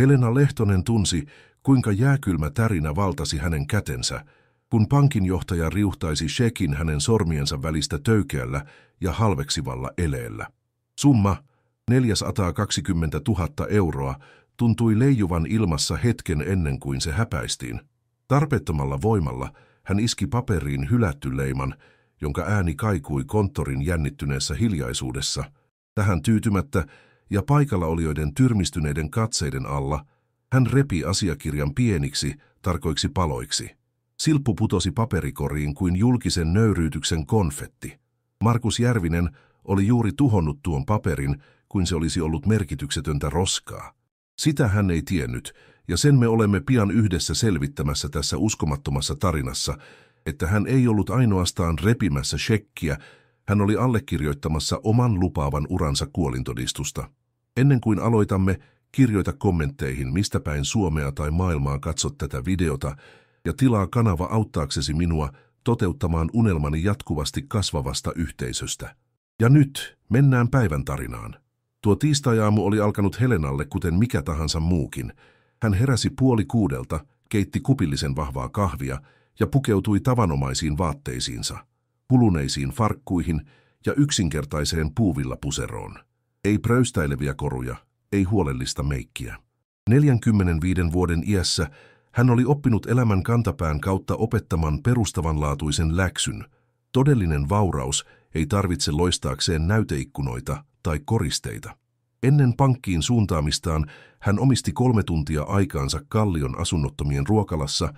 Helena Lehtonen tunsi, kuinka jääkylmä tärinä valtasi hänen kätensä, kun pankinjohtaja riuhtaisi shekin hänen sormiensa välistä töykeällä ja halveksivalla eleellä. Summa, 420 000 euroa, tuntui leijuvan ilmassa hetken ennen kuin se häpäistiin. Tarpeettomalla voimalla hän iski paperiin hylätty leiman, jonka ääni kaikui konttorin jännittyneessä hiljaisuudessa. Tähän tyytymättä ja paikalla olijoiden tyrmistyneiden katseiden alla hän repi asiakirjan pieniksi, tarkoiksi paloiksi. Silppu putosi paperikoriin kuin julkisen nöyryytyksen konfetti. Markus Järvinen oli juuri tuhonnut tuon paperin, kuin se olisi ollut merkityksetöntä roskaa. Sitä hän ei tiennyt, ja sen me olemme pian yhdessä selvittämässä tässä uskomattomassa tarinassa, että hän ei ollut ainoastaan repimässä shekkiä, hän oli allekirjoittamassa oman lupaavan uransa kuolintodistusta. Ennen kuin aloitamme, kirjoita kommentteihin, mistä päin Suomea tai maailmaa katsot tätä videota, ja tilaa kanava auttaaksesi minua toteuttamaan unelmani jatkuvasti kasvavasta yhteisöstä. Ja nyt mennään päivän tarinaan. Tuo tiistai-aamu oli alkanut Helenalle kuten mikä tahansa muukin. Hän heräsi 5:30, keitti kupillisen vahvaa kahvia ja pukeutui tavanomaisiin vaatteisiinsa, kuluneisiin farkkuihin ja yksinkertaiseen puuvillapuseroon. Ei pröystäileviä koruja, ei huolellista meikkiä. 45 vuoden iässä hän oli oppinut elämän kantapään kautta opettaman perustavanlaatuisen läksyn. Todellinen vauraus ei tarvitse loistaakseen näyteikkunoita tai koristeita. Ennen pankkiin suuntaamistaan hän omisti 3 tuntia aikaansa Kallion asunnottomien ruokalassa,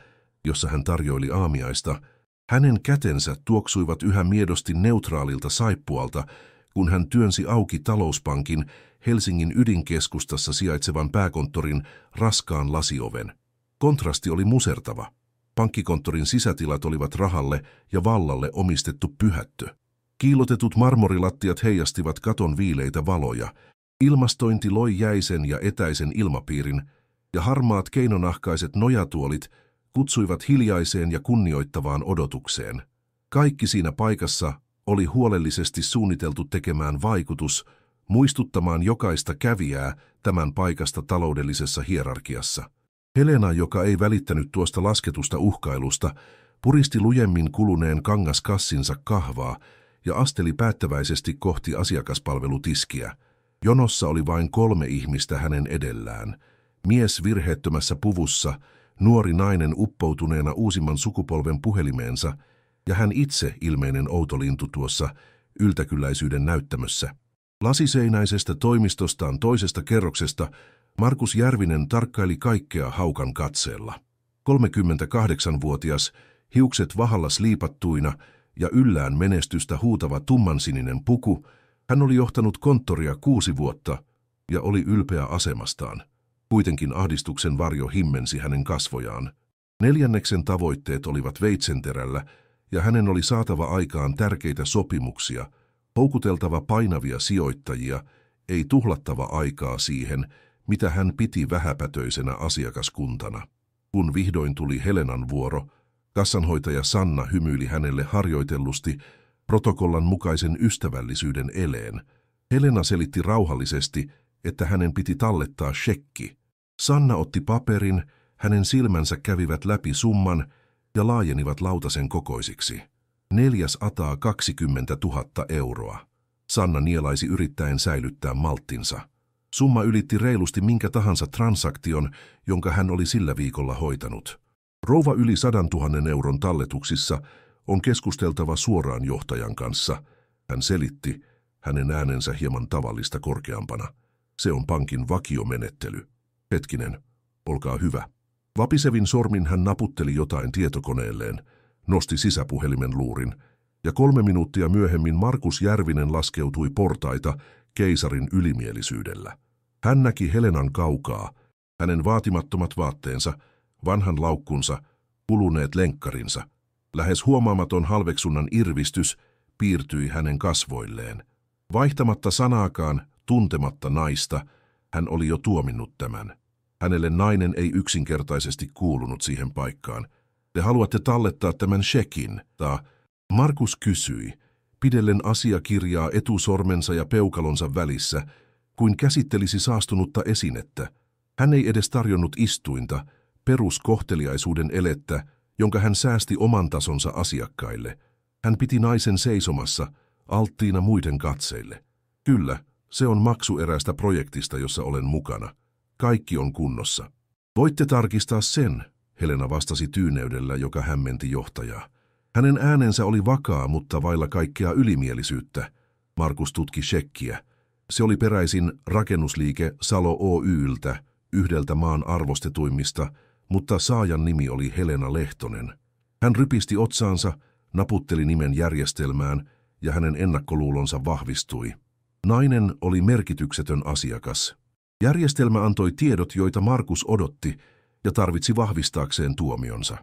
jossa hän tarjoili aamiaista. Hänen kätensä tuoksuivat yhä miedosti neutraalilta saippualta, kun hän työnsi auki Talouspankin Helsingin ydinkeskustassa sijaitsevan pääkonttorin raskaan lasioven. Kontrasti oli musertava. Pankkikonttorin sisätilat olivat rahalle ja vallalle omistettu pyhättö. Kiillotetut marmorilattiat heijastivat katon viileitä valoja. Ilmastointi loi jäisen ja etäisen ilmapiirin, ja harmaat keinonahkaiset nojatuolit kutsuivat hiljaiseen ja kunnioittavaan odotukseen. Kaikki siinä paikassa oli huolellisesti suunniteltu tekemään vaikutus, muistuttamaan jokaista kävijää tämän paikasta taloudellisessa hierarkiassa. Helena, joka ei välittänyt tuosta lasketusta uhkailusta, puristi lujemmin kuluneen kangaskassinsa kahvaa ja asteli päättäväisesti kohti asiakaspalvelutiskiä. Jonossa oli vain 3 ihmistä hänen edellään. Mies virheettömässä puvussa, nuori nainen uppoutuneena uusimman sukupolven puhelimeensa ja hän itse ilmeinen outolintu tuossa yltäkylläisyyden näyttämössä. Lasiseinäisestä toimistostaan toisesta kerroksesta Markus Järvinen tarkkaili kaikkea haukan katseella. 38-vuotias, hiukset vahalla sliipattuina ja yllään menestystä huutava tummansininen puku, hän oli johtanut konttoria 6 vuotta ja oli ylpeä asemastaan. Kuitenkin ahdistuksen varjo himmensi hänen kasvojaan. 4. tavoitteet olivat veitsenterällä ja hänen oli saatava aikaan tärkeitä sopimuksia, houkuteltava painavia sijoittajia, ei tuhlattava aikaa siihen, mitä hän piti vähäpätöisenä asiakaskuntana. Kun vihdoin tuli Helenan vuoro, kassanhoitaja Sanna hymyili hänelle harjoitellusti protokollan mukaisen ystävällisyyden eleen. Helena selitti rauhallisesti, että hänen piti tallettaa shekki. Sanna otti paperin, hänen silmänsä kävivät läpi summan ja laajenivat lautasen kokoisiksi. 420 000 euroa. Sanna nielaisi yrittäen säilyttää malttinsa. Summa ylitti reilusti minkä tahansa transaktion, jonka hän oli sillä viikolla hoitanut. Rouva yli 100 000 euron talletuksissa on keskusteltava suoraan johtajan kanssa, hän selitti, hänen äänensä hieman tavallista korkeampana. Se on pankin vakiomenettely. Hetkinen, olkaa hyvä. Vapisevin sormin hän naputteli jotain tietokoneelleen, nosti sisäpuhelimen luurin, ja 3 minuuttia myöhemmin Markus Järvinen laskeutui portaita keisarin ylimielisyydellä. Hän näki Helenan kaukaa, hänen vaatimattomat vaatteensa, vanhan laukkunsa, kuluneet lenkkarinsa. Lähes huomaamaton halveksunnan irvistys piirtyi hänen kasvoilleen. Vaihtamatta sanaakaan, tuntematta naista, hän oli jo tuominnut tämän. Hänelle nainen ei yksinkertaisesti kuulunut siihen paikkaan. Te haluatte tallettaa tämän shekin, Markus kysyi, pidellen asiakirjaa etusormensa ja peukalonsa välissä, kuin käsittelisi saastunutta esinettä. Hän ei edes tarjonnut istuinta, peruskohteliaisuuden elettä, jonka hän säästi oman tasonsa asiakkaille. Hän piti naisen seisomassa, alttiina muiden katseille. Kyllä, se on maksu eräästä projektista, jossa olen mukana. Kaikki on kunnossa. Voitte tarkistaa sen, Helena vastasi tyyneydellä, joka hämmenti johtajaa. Hänen äänensä oli vakaa, mutta vailla kaikkea ylimielisyyttä. Markus tutki shekkiä. Se oli peräisin rakennusliike Salo Oyltä, yhdeltä maan arvostetuimmista, mutta saajan nimi oli Helena Lehtonen. Hän rypisti otsaansa, naputteli nimen järjestelmään ja hänen ennakkoluulonsa vahvistui. Nainen oli merkityksetön asiakas. Järjestelmä antoi tiedot, joita Markus odotti ja tarvitsi vahvistaakseen tuomionsa.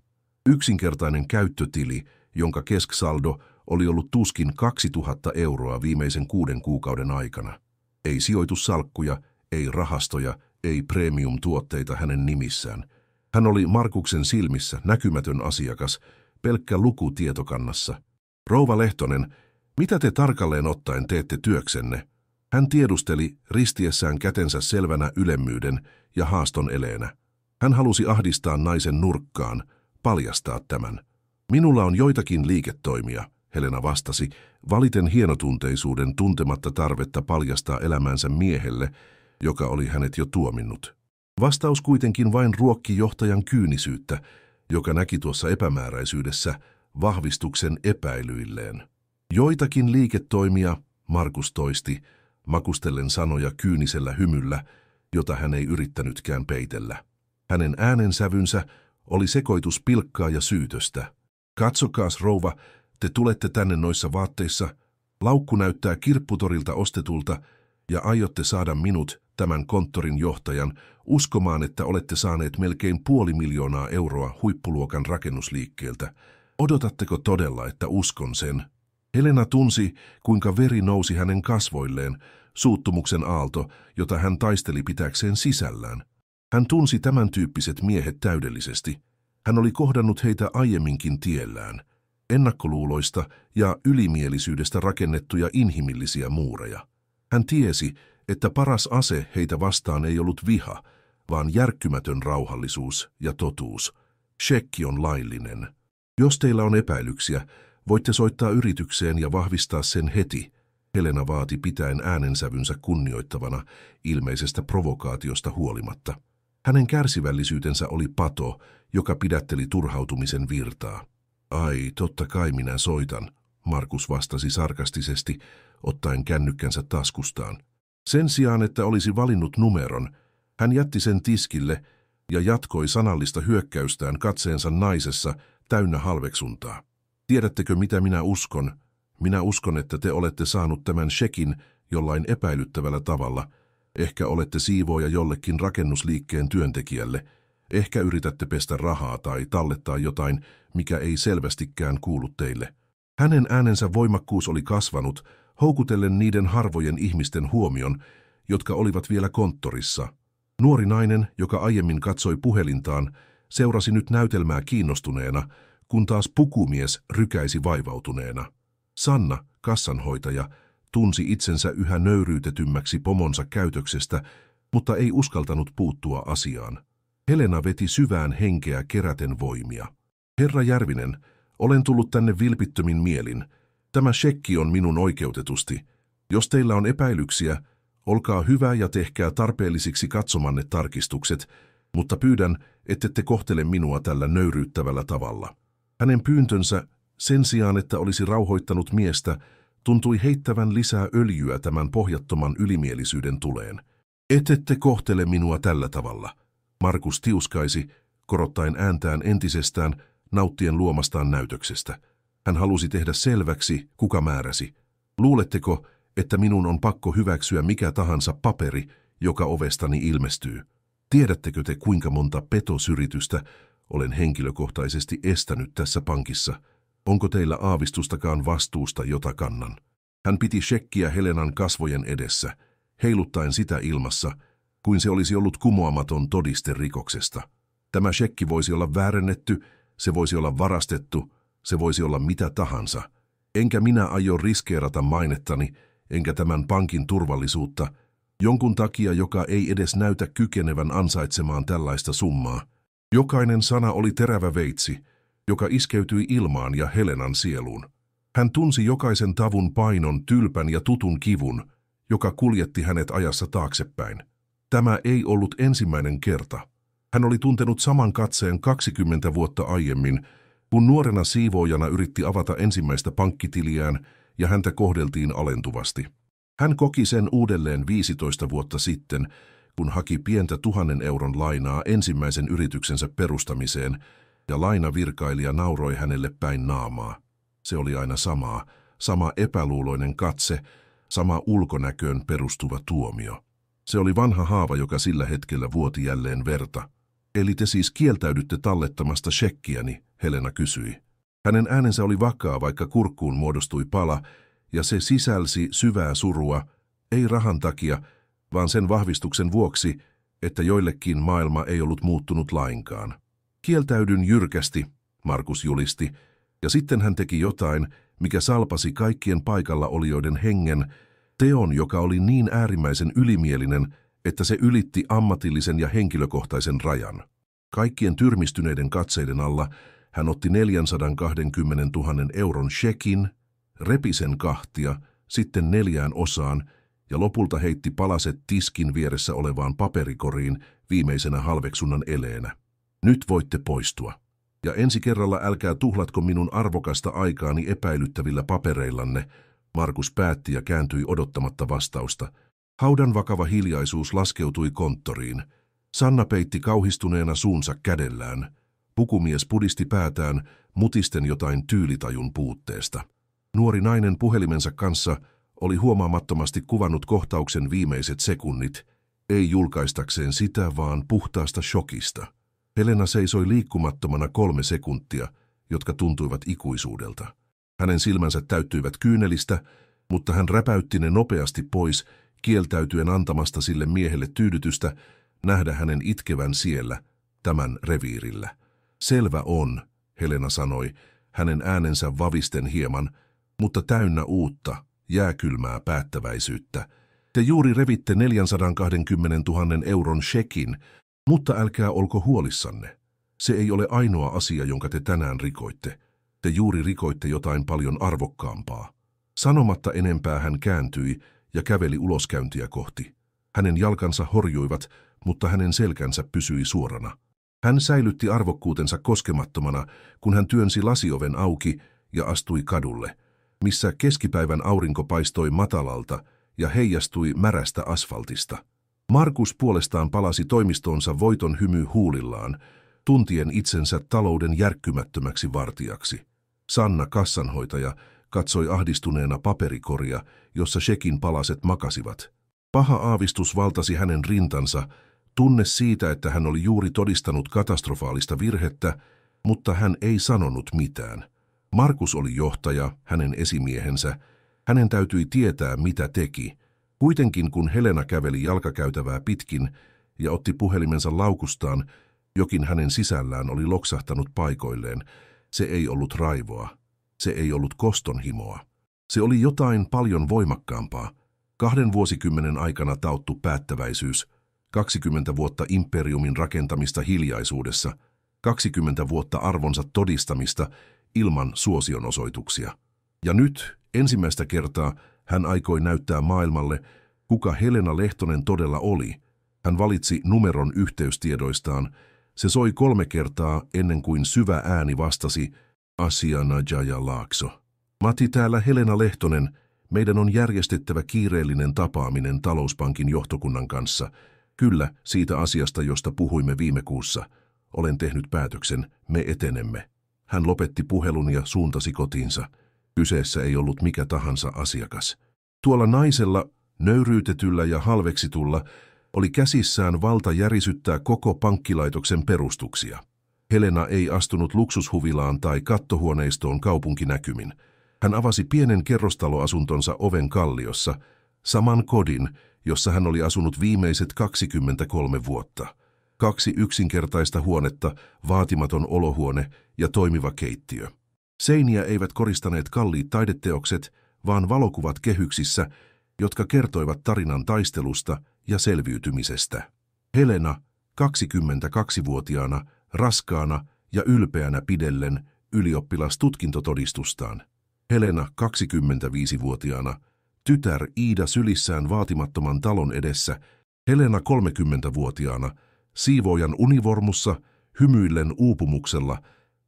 Yksinkertainen käyttötili, jonka kesksaldo oli ollut tuskin 2000 euroa viimeisen 6 kuukauden aikana. Ei sijoitussalkkuja, ei rahastoja, ei premium-tuotteita hänen nimissään. Hän oli Markuksen silmissä näkymätön asiakas, pelkkä luku tietokannassa. Rouva Lehtonen, mitä te tarkalleen ottaen teette työksenne? Hän tiedusteli ristiessään kätensä selvänä ylemmyyden ja haaston eleenä. Hän halusi ahdistaa naisen nurkkaan, paljastaa tämän. Minulla on joitakin liiketoimia, Helena vastasi, valiten hienotunteisuuden tuntematta tarvetta paljastaa elämänsä miehelle, joka oli hänet jo tuominnut. Vastaus kuitenkin vain ruokki johtajan kyynisyyttä, joka näki tuossa epämääräisyydessä vahvistuksen epäilyilleen. Joitakin liiketoimia, Markus toisti, makustellen sanoja kyynisellä hymyllä, jota hän ei yrittänytkään peitellä. Hänen äänensävynsä oli sekoitus pilkkaa ja syytöstä. Katsokaas, rouva, te tulette tänne noissa vaatteissa, laukku näyttää kirpputorilta ostetulta ja aiotte saada minut, tämän konttorin johtajan, uskomaan, että olette saaneet melkein 500 000 euroa huippuluokan rakennusliikkeeltä. Odotatteko todella, että uskon sen? Helena tunsi, kuinka veri nousi hänen kasvoilleen, suuttumuksen aalto, jota hän taisteli pitääkseen sisällään. Hän tunsi tämän tyyppiset miehet täydellisesti. Hän oli kohdannut heitä aiemminkin tiellään. Ennakkoluuloista ja ylimielisyydestä rakennettuja inhimillisiä muureja. Hän tiesi, että paras ase heitä vastaan ei ollut viha, vaan järkkymätön rauhallisuus ja totuus. Shekki on laillinen. Jos teillä on epäilyksiä, voitte soittaa yritykseen ja vahvistaa sen heti, Helena vaati pitäen äänensävynsä kunnioittavana ilmeisestä provokaatiosta huolimatta. Hänen kärsivällisyytensä oli pato, joka pidätteli turhautumisen virtaa. Ai, totta kai minä soitan, Markus vastasi sarkastisesti, ottaen kännykkänsä taskustaan. Sen sijaan, että olisi valinnut numeron, hän jätti sen tiskille ja jatkoi sanallista hyökkäystään katseensa naisessa täynnä halveksuntaa. Tiedättekö, mitä minä uskon? Minä uskon, että te olette saanut tämän shekin jollain epäilyttävällä tavalla. Ehkä olette siivooja jollekin rakennusliikkeen työntekijälle. Ehkä yritätte pestä rahaa tai tallettaa jotain, mikä ei selvästikään kuulu teille. Hänen äänensä voimakkuus oli kasvanut, houkutellen niiden harvojen ihmisten huomion, jotka olivat vielä konttorissa. Nuori nainen, joka aiemmin katsoi puhelintaan, seurasi nyt näytelmää kiinnostuneena, kun taas pukumies rykäisi vaivautuneena. Sanna, kassanhoitaja, tunsi itsensä yhä nöyryytetymmäksi pomonsa käytöksestä, mutta ei uskaltanut puuttua asiaan. Helena veti syvään henkeä keräten voimia. Herra Järvinen, olen tullut tänne vilpittömin mielin. Tämä shekki on minun oikeutetusti. Jos teillä on epäilyksiä, olkaa hyvä ja tehkää tarpeellisiksi katsomanne tarkistukset, mutta pyydän, ettette kohtele minua tällä nöyryyttävällä tavalla. Hänen pyyntönsä, sen sijaan että olisi rauhoittanut miestä, tuntui heittävän lisää öljyä tämän pohjattoman ylimielisyyden tuleen. Etette kohtele minua tällä tavalla. Markus tiuskaisi, korottaen ääntään entisestään, nauttien luomastaan näytöksestä. Hän halusi tehdä selväksi, kuka määräsi. Luuletteko, että minun on pakko hyväksyä mikä tahansa paperi, joka ovestani ilmestyy? Tiedättekö te, kuinka monta petosyritystä olen henkilökohtaisesti estänyt tässä pankissa? Onko teillä aavistustakaan vastuusta, jota kannan? Hän piti shekkiä Helenan kasvojen edessä, heiluttaen sitä ilmassa, kuin se olisi ollut kumoamaton todiste rikoksesta. Tämä shekki voisi olla väärennetty, se voisi olla varastettu, se voisi olla mitä tahansa. Enkä minä aio riskeerata mainettani, enkä tämän pankin turvallisuutta, Jonkun takia, joka ei edes näytä kykenevän ansaitsemaan tällaista summaa. Jokainen sana oli terävä veitsi, joka iskeytyi ilmaan ja Helenan sieluun. Hän tunsi jokaisen tavun painon, tylpän ja tutun kivun, joka kuljetti hänet ajassa taaksepäin. Tämä ei ollut ensimmäinen kerta. Hän oli tuntenut saman katseen 20 vuotta aiemmin, kun nuorena siivoojana yritti avata ensimmäistä pankkitiliään ja häntä kohdeltiin alentuvasti. Hän koki sen uudelleen 15 vuotta sitten, kun haki pientä 1 000 euron lainaa ensimmäisen yrityksensä perustamiseen, ja lainavirkailija nauroi hänelle päin naamaa. Se oli aina sama epäluuloinen katse, sama ulkonäköön perustuva tuomio. Se oli vanha haava, joka sillä hetkellä vuoti jälleen verta. Eli te siis kieltäydytte tallettamasta shekkiäni, Helena kysyi. Hänen äänensä oli vakaa, vaikka kurkkuun muodostui pala, ja se sisälsi syvää surua, ei rahan takia, vaan sen vahvistuksen vuoksi, että joillekin maailma ei ollut muuttunut lainkaan. Kieltäydyn jyrkästi, Markus julisti, ja sitten hän teki jotain, mikä salpasi kaikkien paikalla olijoiden hengen, teon, joka oli niin äärimmäisen ylimielinen, että se ylitti ammatillisen ja henkilökohtaisen rajan. Kaikkien tyrmistyneiden katseiden alla hän otti 420 000 euron shekin, repi sen kahtia, sitten 4 osaan ja lopulta heitti palaset tiskin vieressä olevaan paperikoriin viimeisenä halveksunnan eleenä. Nyt voitte poistua. Ja ensi kerralla älkää tuhlatko minun arvokasta aikaani epäilyttävillä papereillanne, Markus päätti ja kääntyi odottamatta vastausta. Haudan vakava hiljaisuus laskeutui konttoriin. Sanna peitti kauhistuneena suunsa kädellään. Pukumies pudisti päätään, mutisten jotain tyylitajun puutteesta. Nuori nainen puhelimensa kanssa oli huomaamattomasti kuvannut kohtauksen viimeiset sekunnit, ei julkaistakseen sitä, vaan puhtaasta shokista. Helena seisoi liikkumattomana 3 sekuntia, jotka tuntuivat ikuisuudelta. Hänen silmänsä täyttyivät kyynelistä, mutta hän räpäytti ne nopeasti pois, kieltäytyen antamasta sille miehelle tyydytystä nähdä hänen itkevän siellä, tämän reviirillä. Selvä on, Helena sanoi, hänen äänensä vavisten hieman, mutta täynnä uutta, jääkylmää päättäväisyyttä. Te juuri revitte 420 000 euron shekin, mutta älkää olko huolissanne. Se ei ole ainoa asia, jonka te tänään rikoitte. Te juuri rikoitte jotain paljon arvokkaampaa. Sanomatta enempää hän kääntyi ja käveli uloskäyntiä kohti. Hänen jalkansa horjuivat, mutta hänen selkänsä pysyi suorana. Hän säilytti arvokkuutensa koskemattomana, kun hän työnsi lasioven auki ja astui kadulle, missä keskipäivän aurinko paistoi matalalta ja heijastui märästä asfaltista. Markus puolestaan palasi toimistoonsa voiton hymy huulillaan, tuntien itsensä talouden järkkymättömäksi vartijaksi. Sanna, kassanhoitaja, katsoi ahdistuneena paperikoria, jossa shekin palaset makasivat. Paha aavistus valtasi hänen rintansa, tunne siitä, että hän oli juuri todistanut katastrofaalista virhettä, mutta hän ei sanonut mitään. Markus oli johtaja, hänen esimiehensä. Hänen täytyi tietää, mitä teki. Kuitenkin kun Helena käveli jalkakäytävää pitkin ja otti puhelimensa laukustaan, jokin hänen sisällään oli loksahtanut paikoilleen. Se ei ollut raivoa. Se ei ollut kostonhimoa. Se oli jotain paljon voimakkaampaa. 2 vuosikymmenen aikana tauttu päättäväisyys, 20 vuotta imperiumin rakentamista hiljaisuudessa, 20 vuotta arvonsa todistamista ilman suosionosoituksia. Ja nyt, ensimmäistä kertaa, hän aikoi näyttää maailmalle, kuka Helena Lehtonen todella oli. Hän valitsi numeron yhteystiedoistaan. Se soi 3 kertaa ennen kuin syvä ääni vastasi, Asiana Jaya Laakso. Mati, täällä Helena Lehtonen. Meidän on järjestettävä kiireellinen tapaaminen talouspankin johtokunnan kanssa. Kyllä, siitä asiasta, josta puhuimme viime kuussa. Olen tehnyt päätöksen, me etenemme. Hän lopetti puhelun ja suuntasi kotiinsa. Kyseessä ei ollut mikä tahansa asiakas. Tuolla naisella, nöyryytetyllä ja halveksitulla, oli käsissään valta järisyttää koko pankkilaitoksen perustuksia. Helena ei astunut luksushuvilaan tai kattohuoneistoon kaupunkinäkymin. Hän avasi pienen kerrostaloasuntonsa oven kalliossa, saman kodin, jossa hän oli asunut viimeiset 23 vuotta. 2 yksinkertaista huonetta, vaatimaton olohuone ja toimiva keittiö. Seiniä eivät koristaneet kalliit taideteokset, vaan valokuvat kehyksissä, jotka kertoivat tarinan taistelusta ja selviytymisestä. Helena, 22-vuotiaana, raskaana ja ylpeänä pidellen ylioppilastutkintotodistustaan. Helena, 25-vuotiaana, tytär Iida sylissään vaatimattoman talon edessä. Helena, 30-vuotiaana, siivoojan univormussa, hymyillen uupumuksella,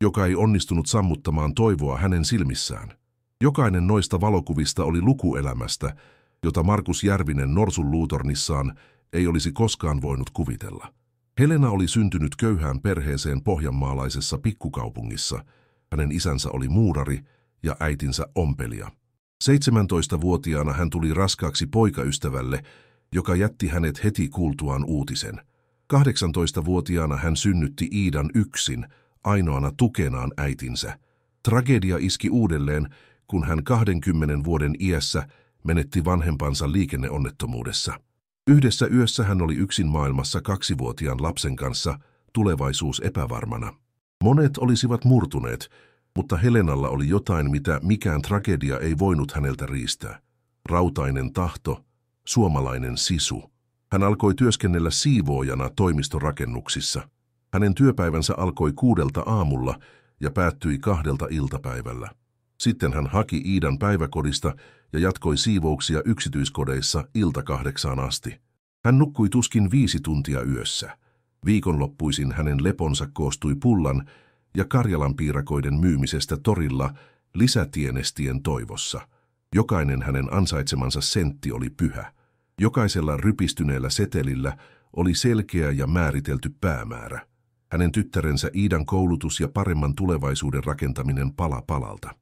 joka ei onnistunut sammuttamaan toivoa hänen silmissään. Jokainen noista valokuvista oli lukuelämästä, jota Markus Järvinen Norsunluutornissaan ei olisi koskaan voinut kuvitella. Helena oli syntynyt köyhään perheeseen pohjanmaalaisessa pikkukaupungissa. Hänen isänsä oli muurari ja äitinsä ompelija. 17-vuotiaana hän tuli raskaaksi poikaystävälle, joka jätti hänet heti kuultuaan uutisen. 18-vuotiaana hän synnytti Iidan yksin, ainoana tukenaan äitinsä. Tragedia iski uudelleen, kun hän 20 vuoden iässä menetti vanhempansa liikenneonnettomuudessa. Yhdessä yössä hän oli yksin maailmassa 2-vuotiaan lapsen kanssa, tulevaisuus epävarmana. Monet olisivat murtuneet, mutta Helenalla oli jotain, mitä mikään tragedia ei voinut häneltä riistää. Rautainen tahto, suomalainen sisu. Hän alkoi työskennellä siivoojana toimistorakennuksissa. Hänen työpäivänsä alkoi 6 aamulla ja päättyi 2 iltapäivällä. Sitten hän haki Iidan päiväkodista ja jatkoi siivouksia yksityiskodeissa 8 asti. Hän nukkui tuskin 5 tuntia yössä. Viikonloppuisin hänen leponsa koostui pullan ja Karjalan piirakoiden myymisestä torilla lisätienestien toivossa. Jokainen hänen ansaitsemansa sentti oli pyhä. Jokaisella rypistyneellä setelillä oli selkeä ja määritelty päämäärä. Hänen tyttärensä Iidan koulutus ja paremman tulevaisuuden rakentaminen pala palalta.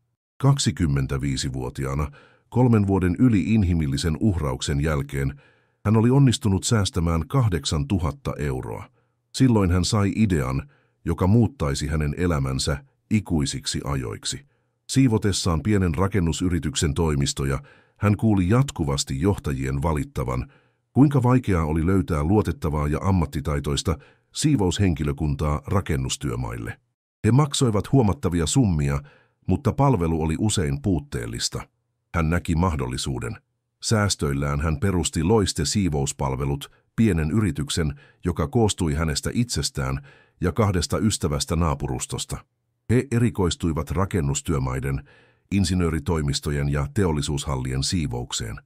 25-vuotiaana, 3 vuoden yli-inhimillisen uhrauksen jälkeen, hän oli onnistunut säästämään 8 000 euroa. Silloin hän sai idean, joka muuttaisi hänen elämänsä ikuisiksi ajoiksi. Siivotessaan pienen rakennusyrityksen toimistoja, hän kuuli jatkuvasti johtajien valittavan, kuinka vaikeaa oli löytää luotettavaa ja ammattitaitoista siivoushenkilökuntaa rakennustyömaille. He maksoivat huomattavia summia, mutta palvelu oli usein puutteellista. Hän näki mahdollisuuden. Säästöillään hän perusti Loiste-siivouspalvelut, pienen yrityksen, joka koostui hänestä itsestään ja 2 ystävästä naapurustosta. He erikoistuivat rakennustyömaiden, insinööritoimistojen ja teollisuushallien siivoukseen.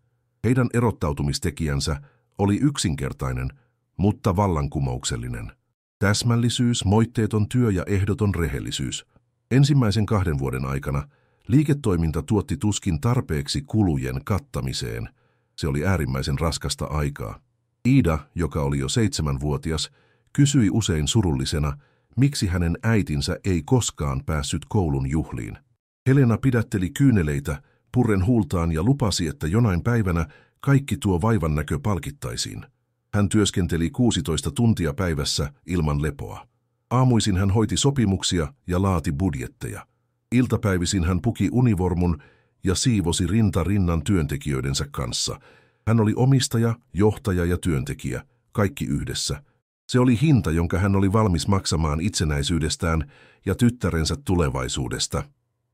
Heidän erottautumistekijänsä oli yksinkertainen, mutta vallankumouksellinen. Täsmällisyys, moitteeton työ ja ehdoton rehellisyys. Ensimmäisen 2 vuoden aikana liiketoiminta tuotti tuskin tarpeeksi kulujen kattamiseen. Se oli äärimmäisen raskasta aikaa. Iida, joka oli jo 7-vuotias, kysyi usein surullisena, miksi hänen äitinsä ei koskaan päässyt koulun juhliin. Helena pidätteli kyyneleitä purren huultaan ja lupasi, että jonain päivänä kaikki tuo vaivan näkö palkittaisiin. Hän työskenteli 16 tuntia päivässä ilman lepoa. Aamuisin hän hoiti sopimuksia ja laati budjetteja. Iltapäivisin hän puki univormun ja siivosi rinta rinnan työntekijöidensä kanssa. Hän oli omistaja, johtaja ja työntekijä, kaikki yhdessä. Se oli hinta, jonka hän oli valmis maksamaan itsenäisyydestään ja tyttärensä tulevaisuudesta.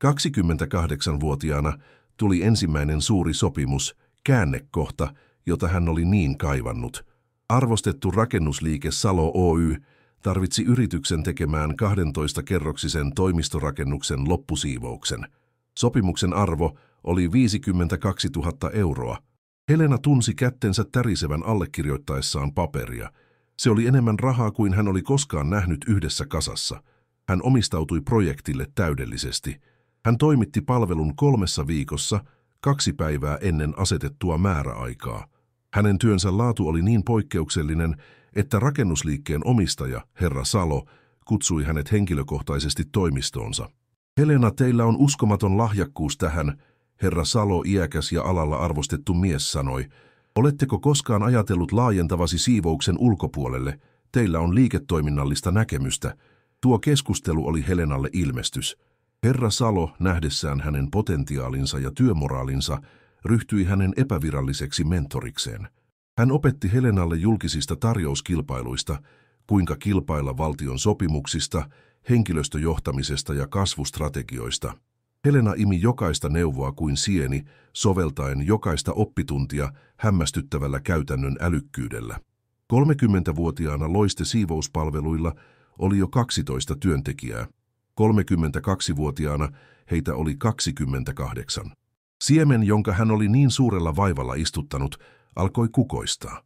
28-vuotiaana tuli ensimmäinen suuri sopimus, käännekohta, jota hän oli niin kaivannut. Arvostettu rakennusliike Salo Oy tarvitsi yrityksen tekemään 12-kerroksisen toimistorakennuksen loppusiivouksen. Sopimuksen arvo oli 52 000 euroa. Helena tunsi kättensä tärisevän allekirjoittaessaan paperia. Se oli enemmän rahaa kuin hän oli koskaan nähnyt yhdessä kasassa. Hän omistautui projektille täydellisesti. Hän toimitti palvelun 3 viikossa, 2 päivää ennen asetettua määräaikaa. Hänen työnsä laatu oli niin poikkeuksellinen, että rakennusliikkeen omistaja, herra Salo, kutsui hänet henkilökohtaisesti toimistoonsa. Helena, teillä on uskomaton lahjakkuus tähän, herra Salo, iäkäs ja alalla arvostettu mies, sanoi. Oletteko koskaan ajatellut laajentavasi siivouksen ulkopuolelle? Teillä on liiketoiminnallista näkemystä. Tuo keskustelu oli Helenalle ilmestys. Herra Salo, nähdessään hänen potentiaalinsa ja työmoraalinsa, ryhtyi hänen epäviralliseksi mentorikseen. Hän opetti Helenalle julkisista tarjouskilpailuista, kuinka kilpailla valtion sopimuksista, henkilöstöjohtamisesta ja kasvustrategioista. Helena imi jokaista neuvoa kuin sieni, soveltaen jokaista oppituntia hämmästyttävällä käytännön älykkyydellä. 30-vuotiaana Loiste siivouspalveluilla oli jo 12 työntekijää. 32-vuotiaana heitä oli 28. Siemen, jonka hän oli niin suurella vaivalla istuttanut, alkoi kukoistaa.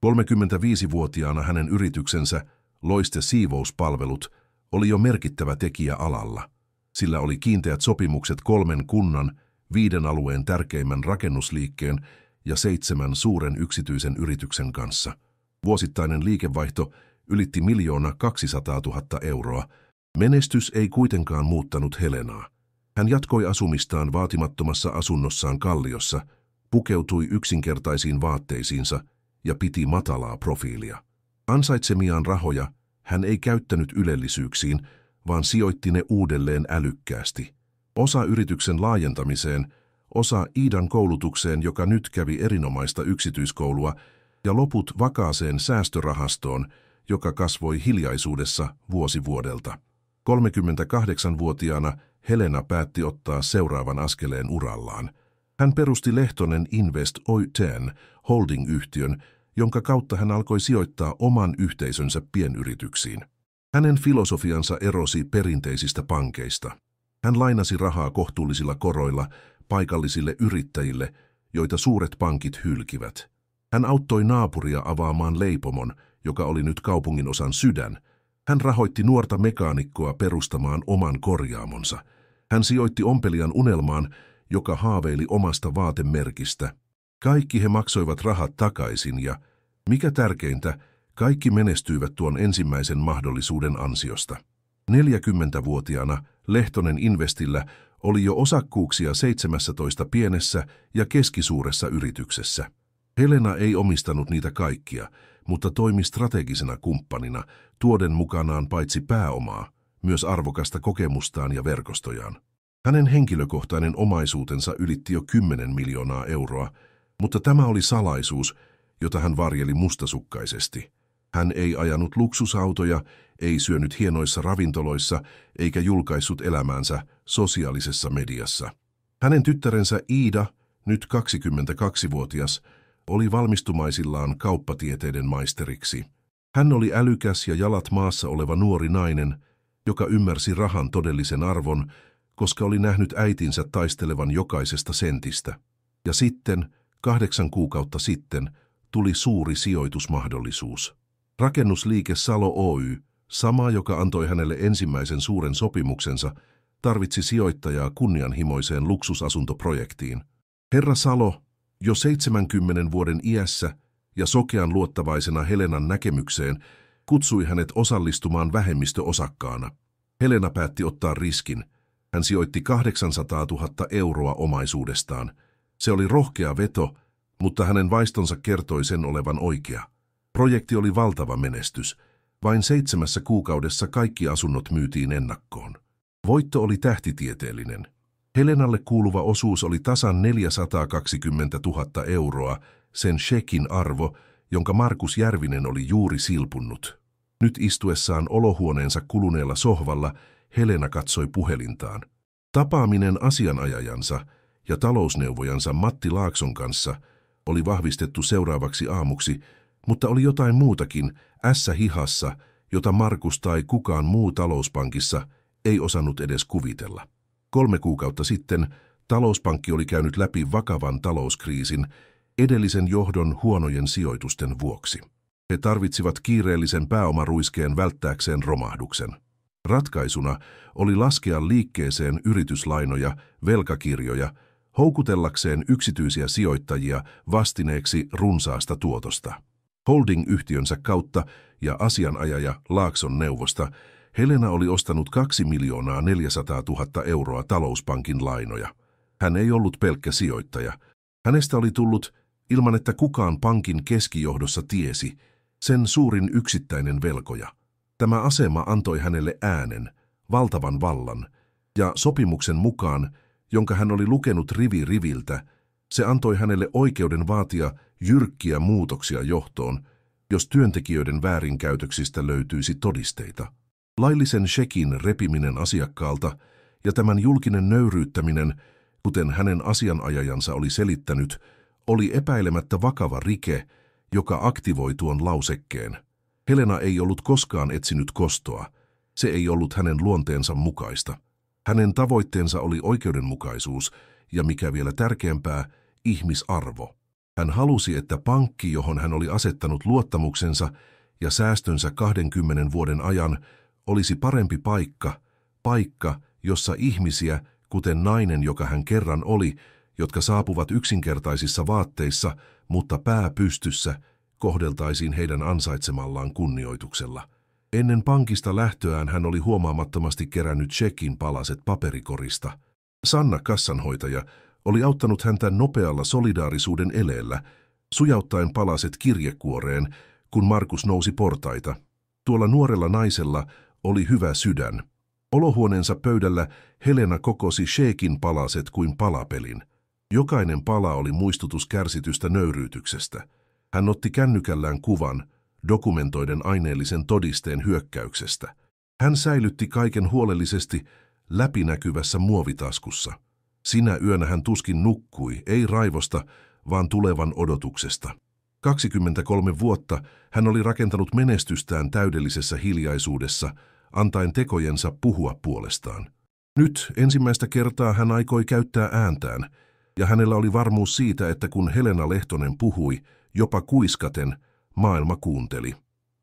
35-vuotiaana hänen yrityksensä, Loiste siivouspalvelut, oli jo merkittävä tekijä alalla. Sillä oli kiinteät sopimukset 3 kunnan, 5 alueen tärkeimmän rakennusliikkeen ja 7 suuren yksityisen yrityksen kanssa. Vuosittainen liikevaihto ylitti 1 200 000 euroa. Menestys ei kuitenkaan muuttanut Helenaa. Hän jatkoi asumistaan vaatimattomassa asunnossaan Kalliossa, pukeutui yksinkertaisiin vaatteisiinsa ja piti matalaa profiilia. Ansaitsemiaan rahoja hän ei käyttänyt ylellisyyksiin, vaan sijoitti ne uudelleen älykkäästi. Osa yrityksen laajentamiseen, osa Iidan koulutukseen, joka nyt kävi erinomaista yksityiskoulua, ja loput vakaaseen säästörahastoon, joka kasvoi hiljaisuudessa vuosi vuodelta. 38-vuotiaana Helena päätti ottaa seuraavan askeleen urallaan. Hän perusti Lehtonen Invest Oy holding-yhtiön, jonka kautta hän alkoi sijoittaa oman yhteisönsä pienyrityksiin. Hänen filosofiansa erosi perinteisistä pankeista. Hän lainasi rahaa kohtuullisilla koroilla paikallisille yrittäjille, joita suuret pankit hylkivät. Hän auttoi naapuria avaamaan leipomon, joka oli nyt kaupunginosan sydän. Hän rahoitti nuorta mekaanikkoa perustamaan oman korjaamonsa. Hän sijoitti ompelijan unelmaan, joka haaveili omasta vaatemerkistä. Kaikki he maksoivat rahat takaisin ja, mikä tärkeintä, kaikki menestyivät tuon ensimmäisen mahdollisuuden ansiosta. 40-vuotiaana Lehtonen Investillä oli jo osakkuuksia 17 pienessä ja keskisuuressa yrityksessä. Helena ei omistanut niitä kaikkia, mutta toimi strategisena kumppanina, tuoden mukanaan paitsi pääomaa, myös arvokasta kokemustaan ja verkostojaan. Hänen henkilökohtainen omaisuutensa ylitti jo 10 miljoonaa euroa, mutta tämä oli salaisuus, jota hän varjeli mustasukkaisesti. Hän ei ajanut luksusautoja, ei syönyt hienoissa ravintoloissa eikä julkaissut elämäänsä sosiaalisessa mediassa. Hänen tyttärensä Iida, nyt 22-vuotias, oli valmistumaisillaan kauppatieteiden maisteriksi. Hän oli älykäs ja jalat maassa oleva nuori nainen, joka ymmärsi rahan todellisen arvon, koska oli nähnyt äitinsä taistelevan jokaisesta sentistä. Ja sitten, 8 kuukautta sitten, tuli suuri sijoitusmahdollisuus. Rakennusliike Salo Oy, sama joka antoi hänelle ensimmäisen suuren sopimuksensa, tarvitsi sijoittajaa kunnianhimoiseen luksusasuntoprojektiin. Herra Salo, jo 70 vuoden iässä ja sokean luottavaisena Helenan näkemykseen, kutsui hänet osallistumaan vähemmistöosakkaana. Helena päätti ottaa riskin. Hän sijoitti 800 000 euroa omaisuudestaan. Se oli rohkea veto, mutta hänen vaistonsa kertoi sen olevan oikea. Projekti oli valtava menestys. Vain 7 kuukaudessa kaikki asunnot myytiin ennakkoon. Voitto oli tähtitieteellinen. Helenalle kuuluva osuus oli tasan 420 000 euroa, sen shekin arvo, jonka Markus Järvinen oli juuri silpunnut. Nyt istuessaan olohuoneensa kuluneella sohvalla Helena katsoi puhelintaan. Tapaaminen asianajajansa ja talousneuvojansa Matti Laakson kanssa oli vahvistettu seuraavaksi aamuksi, mutta oli jotain muutakin ässä hihassa, jota Markus tai kukaan muu talouspankissa ei osannut edes kuvitella. 3 kuukautta sitten talouspankki oli käynyt läpi vakavan talouskriisin edellisen johdon huonojen sijoitusten vuoksi. He tarvitsivat kiireellisen pääomaruiskeen välttääkseen romahduksen. Ratkaisuna oli laskea liikkeeseen yrityslainoja, velkakirjoja, houkutellakseen yksityisiä sijoittajia vastineeksi runsaasta tuotosta. Holding-yhtiönsä kautta ja asianajaja Laakson neuvosta Helena oli ostanut 2 400 000 euroa talouspankin lainoja. Hän ei ollut pelkkä sijoittaja. Hänestä oli tullut, ilman että kukaan pankin keskijohdossa tiesi, sen suurin yksittäinen velkoja. Tämä asema antoi hänelle äänen, valtavan vallan, ja sopimuksen mukaan, jonka hän oli lukenut rivi riviltä, se antoi hänelle oikeuden vaatia jyrkkiä muutoksia johtoon, jos työntekijöiden väärinkäytöksistä löytyisi todisteita. Laillisen shekin repiminen asiakkaalta Ja tämän julkinen nöyryyttäminen, kuten hänen asianajajansa oli selittänyt, oli epäilemättä vakava rike, joka aktivoi tuon lausekkeen. Helena ei ollut koskaan etsinyt kostoa. Se ei ollut hänen luonteensa mukaista. Hänen tavoitteensa oli oikeudenmukaisuus ja, mikä vielä tärkeämpää, ihmisarvo. Hän halusi, että pankki, johon hän oli asettanut luottamuksensa ja säästönsä 20 vuoden ajan, olisi parempi paikka, jossa ihmisiä, kuten nainen, joka hän kerran oli, jotka saapuvat yksinkertaisissa vaatteissa, mutta pää pystyssä, kohdeltaisiin heidän ansaitsemallaan kunnioituksella. Ennen pankista lähtöään hän oli huomaamattomasti kerännyt shekin palaset paperikorista. Sanna, kassanhoitaja, oli auttanut häntä nopealla solidaarisuuden eleellä, sujauttaen palaset kirjekuoreen, kun Markus nousi portaita. Tuolla nuorella naisella oli hyvä sydän. Olohuoneensa pöydällä Helena kokosi shekin palaset kuin palapelin. Jokainen pala oli muistutus kärsitystä nöyryytyksestä. Hän otti kännykällään kuvan, dokumentoiden aineellisen todisteen hyökkäyksestä. Hän säilytti kaiken huolellisesti läpinäkyvässä muovitaskussa. Sinä yönä hän tuskin nukkui, ei raivosta, vaan tulevan odotuksesta. 23 vuotta hän oli rakentanut menestystään täydellisessä hiljaisuudessa, antaen tekojensa puhua puolestaan. Nyt ensimmäistä kertaa hän aikoi käyttää ääntään, ja hänellä oli varmuus siitä, että kun Helena Lehtonen puhui, jopa kuiskaten, maailma kuunteli.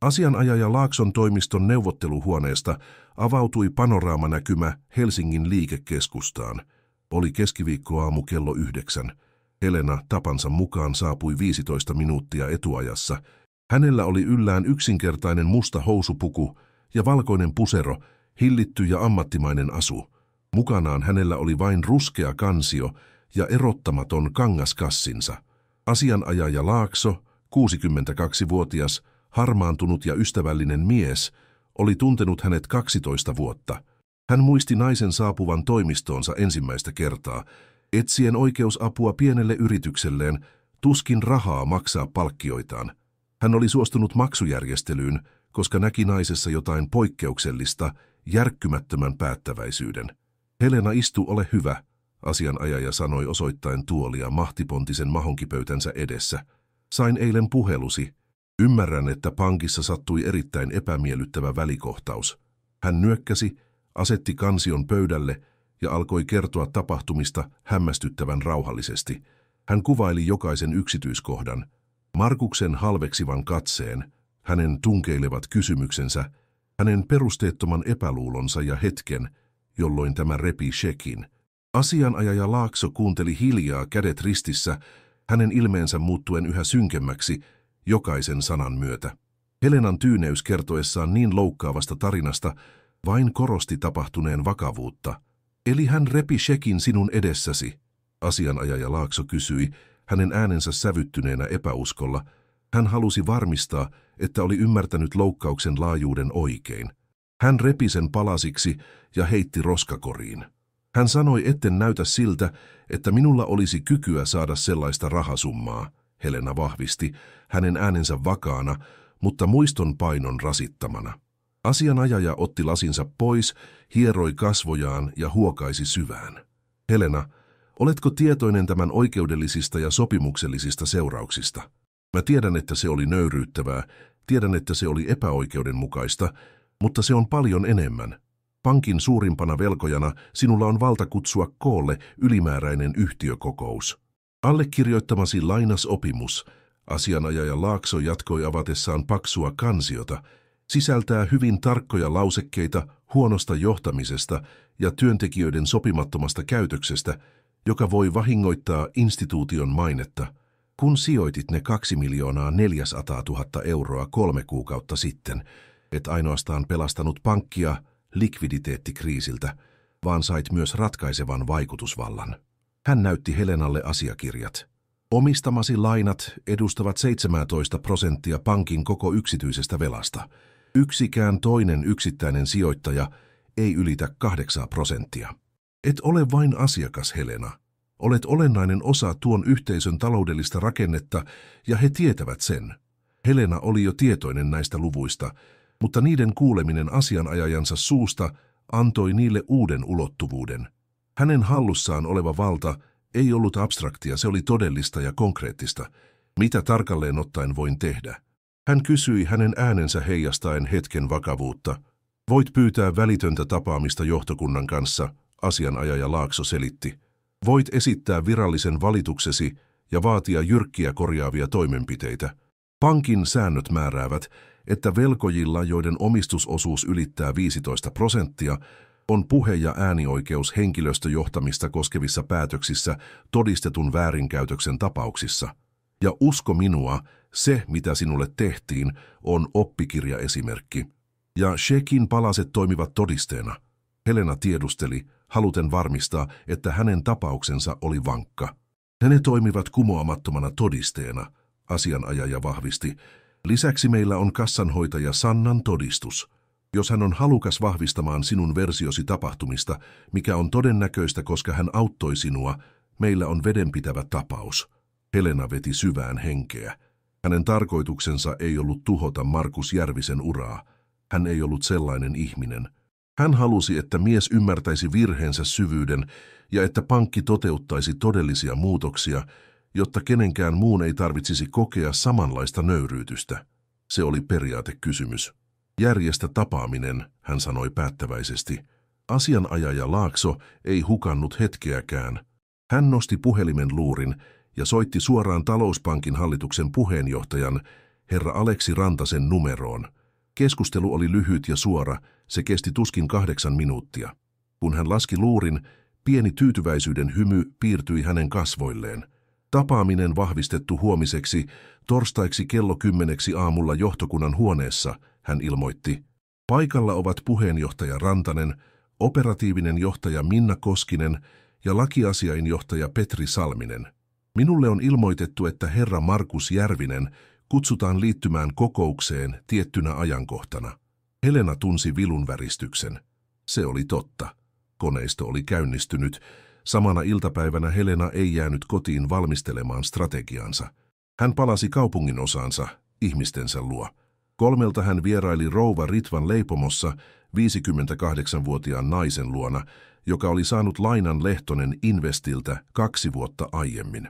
Asianajaja Laakson toimiston neuvotteluhuoneesta avautui panoraamanäkymä Helsingin liikekeskustaan. Oli keskiviikkoaamu kello 9. Helena tapansa mukaan saapui 15 minuuttia etuajassa. Hänellä oli yllään yksinkertainen musta housupuku ja valkoinen pusero, hillitty ja ammattimainen asu. Mukanaan hänellä oli vain ruskea kansio ja erottamaton kangaskassinsa. Asianajaja Laakso, 62-vuotias, harmaantunut ja ystävällinen mies, oli tuntenut hänet 12 vuotta. Hän muisti naisen saapuvan toimistoonsa ensimmäistä kertaa, etsien oikeusapua pienelle yritykselleen, tuskin rahaa maksaa palkkioitaan. Hän oli suostunut maksujärjestelyyn, koska näki naisessa jotain poikkeuksellista, järkkymättömän päättäväisyyden. Helena, istu, ole hyvä, asianajaja sanoi osoittaen tuolia mahtipontisen mahonkipöytänsä edessä. Sain eilen puhelusi. Ymmärrän, että pankissa sattui erittäin epämiellyttävä välikohtaus. Hän nyökkäsi, asetti kansion pöydälle ja alkoi kertoa tapahtumista hämmästyttävän rauhallisesti. Hän kuvaili jokaisen yksityiskohdan. Markuksen halveksivan katseen, hänen tunkeilevat kysymyksensä, hänen perusteettoman epäluulonsa ja hetken, jolloin tämä repi shekin. Asianajaja Laakso kuunteli hiljaa, kädet ristissä, hänen ilmeensä muuttuen yhä synkemmäksi jokaisen sanan myötä. Helenan tyyneys kertoessaan niin loukkaavasta tarinasta vain korosti tapahtuneen vakavuutta. Eli hän repi shekin sinun edessäsi, asianajaja Laakso kysyi, hänen äänensä sävyttyneenä epäuskolla. Hän halusi varmistaa, että oli ymmärtänyt loukkauksen laajuuden oikein. Hän repi sen palasiksi ja heitti roskakoriin. Hän sanoi, etten näytä siltä, että minulla olisi kykyä saada sellaista rahasummaa, Helena vahvisti, hänen äänensä vakaana, mutta muiston painon rasittamana. Asianajaja otti lasinsa pois, hieroi kasvojaan ja huokaisi syvään. Helena, oletko tietoinen tämän oikeudellisista ja sopimuksellisista seurauksista? Mä tiedän, että se oli nöyryyttävää, tiedän, että se oli epäoikeudenmukaista, mutta se on paljon enemmän. Pankin suurimpana velkojana sinulla on valta kutsua koolle ylimääräinen yhtiökokous. Allekirjoittamasi lainasopimus, asianajaja Laakso jatkoi avatessaan paksua kansiota, sisältää hyvin tarkkoja lausekkeita huonosta johtamisesta ja työntekijöiden sopimattomasta käytöksestä, joka voi vahingoittaa instituution mainetta, kun sijoitit ne 2 400 000 euroa 3 kuukautta sitten, et ainoastaan pelastanut pankkia likviditeettikriisiltä, vaan sait myös ratkaisevan vaikutusvallan. Hän näytti Helenalle asiakirjat. Omistamasi lainat edustavat 17% pankin koko yksityisestä velasta. Yksikään toinen yksittäinen sijoittaja ei ylitä 8%. Et ole vain asiakas, Helena. Olet olennainen osa tuon yhteisön taloudellista rakennetta ja he tietävät sen. Helena oli jo tietoinen näistä luvuista, mutta niiden kuuleminen asianajajansa suusta antoi niille uuden ulottuvuuden. Hänen hallussaan oleva valta ei ollut abstraktia, se oli todellista ja konkreettista. Mitä tarkalleen ottaen voin tehdä? Hän kysyi, hänen äänensä heijastaen hetken vakavuutta. Voit pyytää välitöntä tapaamista johtokunnan kanssa, asianajaja Laakso selitti. Voit esittää virallisen valituksesi ja vaatia jyrkkiä korjaavia toimenpiteitä. Pankin säännöt määräävät, että velkojilla, joiden omistusosuus ylittää 15%, on puhe- ja äänioikeus henkilöstöjohtamista koskevissa päätöksissä todistetun väärinkäytöksen tapauksissa. Ja usko minua, se mitä sinulle tehtiin on oppikirjaesimerkki. Ja Shekin palaset toimivat todisteena. Helena tiedusteli, haluten varmistaa, että hänen tapauksensa oli vankka. Ne toimivat kumoamattomana todisteena, asianajaja vahvisti. Lisäksi meillä on kassanhoitaja Sannan todistus. Jos hän on halukas vahvistamaan sinun versiosi tapahtumista, mikä on todennäköistä, koska hän auttoi sinua, meillä on vedenpitävä tapaus. Helena veti syvään henkeä. Hänen tarkoituksensa ei ollut tuhota Markus Järvisen uraa. Hän ei ollut sellainen ihminen. Hän halusi, että mies ymmärtäisi virheensä syvyyden ja että pankki toteuttaisi todellisia muutoksia, jotta kenenkään muun ei tarvitsisi kokea samanlaista nöyryytystä. Se oli periaatekysymys. Järjestä tapaaminen, hän sanoi päättäväisesti. Asianajaja Laakso ei hukannut hetkeäkään. Hän nosti puhelimen luurin ja soitti suoraan Talouspankin hallituksen puheenjohtajan, herra Aleksi Rantasen numeroon. Keskustelu oli lyhyt ja suora, se kesti tuskin 8 minuuttia. Kun hän laski luurin, pieni tyytyväisyyden hymy piirtyi hänen kasvoilleen. Tapaaminen vahvistettu huomiseksi, torstaiksi kello 10 aamulla johtokunnan huoneessa, hän ilmoitti. Paikalla ovat puheenjohtaja Rantanen, operatiivinen johtaja Minna Koskinen ja lakiasiainjohtaja Petri Salminen. Minulle on ilmoitettu, että herra Markus Järvinen kutsutaan liittymään kokoukseen tiettynä ajankohtana. Helena tunsi vilunväristyksen. Se oli totta. Koneisto oli käynnistynyt. Samana iltapäivänä Helena ei jäänyt kotiin valmistelemaan strategiansa. Hän palasi kaupungin osaansa, ihmistensä luo. 3 hän vieraili rouva Ritvan leipomossa 58-vuotiaan naisen luona, joka oli saanut lainan Lehtonen Investiltä 2 vuotta aiemmin.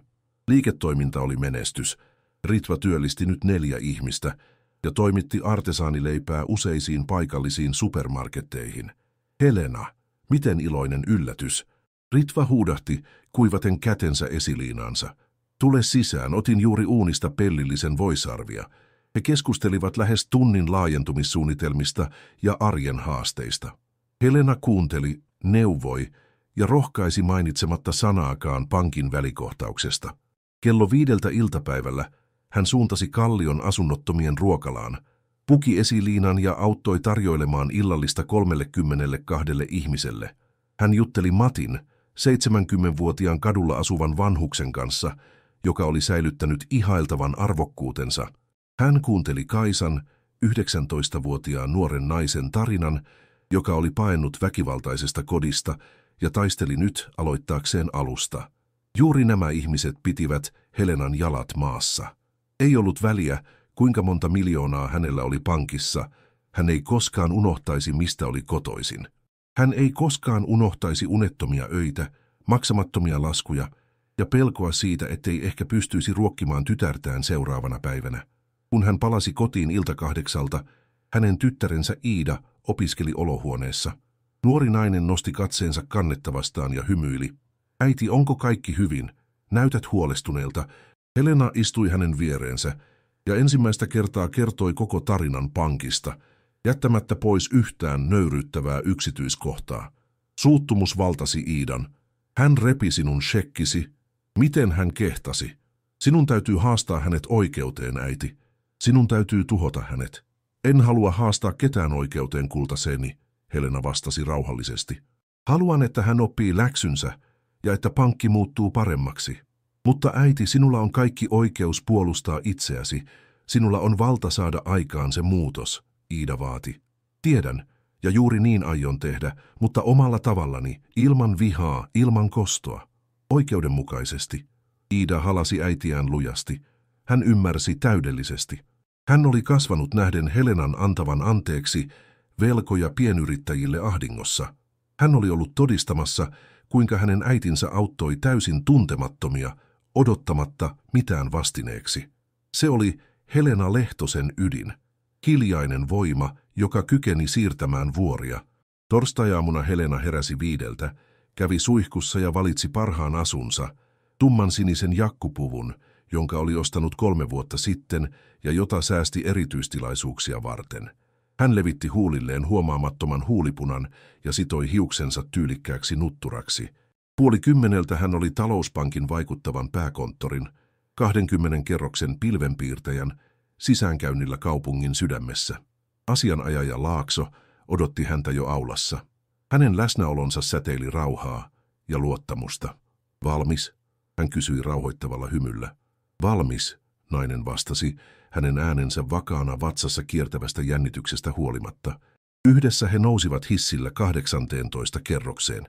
Liiketoiminta oli menestys. Ritva työllisti nyt 4 ihmistä ja toimitti artesaanileipää useisiin paikallisiin supermarketteihin. Helena, miten iloinen yllätys! Ritva huudahti, kuivaten kätensä esiliinaansa. Tule sisään, otin juuri uunista pellillisen voisarvia. He keskustelivat lähes tunnin laajentumissuunnitelmista ja arjen haasteista. Helena kuunteli, neuvoi ja rohkaisi mainitsematta sanaakaan pankin välikohtauksesta. Kello 5 iltapäivällä hän suuntasi Kallion asunnottomien ruokalaan, puki esiliinan ja auttoi tarjoilemaan illallista 32 ihmiselle. Hän jutteli Matin, 70-vuotiaan kadulla asuvan vanhuksen kanssa, joka oli säilyttänyt ihailtavan arvokkuutensa. Hän kuunteli Kaisan, 19-vuotiaan nuoren naisen tarinan, joka oli paennut väkivaltaisesta kodista ja taisteli nyt aloittaakseen alusta. Juuri nämä ihmiset pitivät Helenan jalat maassa. Ei ollut väliä, kuinka monta miljoonaa hänellä oli pankissa. Hän ei koskaan unohtaisi, mistä oli kotoisin. Hän ei koskaan unohtaisi unettomia öitä, maksamattomia laskuja ja pelkoa siitä, ettei ehkä pystyisi ruokkimaan tytärtään seuraavana päivänä. Kun hän palasi kotiin 7:00, hänen tyttärensä Iida opiskeli olohuoneessa. Nuori nainen nosti katseensa kannetta vastaan ja hymyili. Äiti, onko kaikki hyvin? Näytät huolestuneelta. Helena istui hänen viereensä ja ensimmäistä kertaa kertoi koko tarinan pankista, jättämättä pois yhtään nöyryyttävää yksityiskohtaa. Suuttumus valtasi Iidan. Hän repi sinun shekkisi. Miten hän kehtasi? Sinun täytyy haastaa hänet oikeuteen, äiti. Sinun täytyy tuhota hänet. En halua haastaa ketään oikeuteen, kultaseni, Helena vastasi rauhallisesti. Haluan, että hän oppii läksynsä ja että pankki muuttuu paremmaksi. Mutta äiti, sinulla on kaikki oikeus puolustaa itseäsi. Sinulla on valta saada aikaan se muutos, Iida vaati. Tiedän, ja juuri niin aion tehdä, mutta omalla tavallani, ilman vihaa, ilman kostoa. Oikeudenmukaisesti. Iida halasi äitiään lujasti. Hän ymmärsi täydellisesti. Hän oli kasvanut nähden Helenan antavan anteeksi, velkoja pienyrittäjille ahdingossa. Hän oli ollut todistamassa, kuinka hänen äitinsä auttoi täysin tuntemattomia, odottamatta mitään vastineeksi. Se oli Helena Lehtosen ydin, hiljainen voima, joka kykeni siirtämään vuoria. Torstaiaamuna Helena heräsi 5, kävi suihkussa ja valitsi parhaan asunsa, tumman sinisen jakkupuvun, jonka oli ostanut 3 vuotta sitten ja jota säästi erityistilaisuuksia varten. Hän levitti huulilleen huomaamattoman huulipunan ja sitoi hiuksensa tyylikkääksi nutturaksi. 9:30 hän oli talouspankin vaikuttavan pääkonttorin, 20 kerroksen pilvenpiirtäjän, sisäänkäynnillä kaupungin sydämessä. Asianajaja Laakso odotti häntä jo aulassa. Hänen läsnäolonsa säteili rauhaa ja luottamusta. Valmis? Hän kysyi rauhoittavalla hymyllä. Valmis, nainen vastasi, hänen äänensä vakaana vatsassa kiertävästä jännityksestä huolimatta. Yhdessä he nousivat hissillä 18 kerrokseen.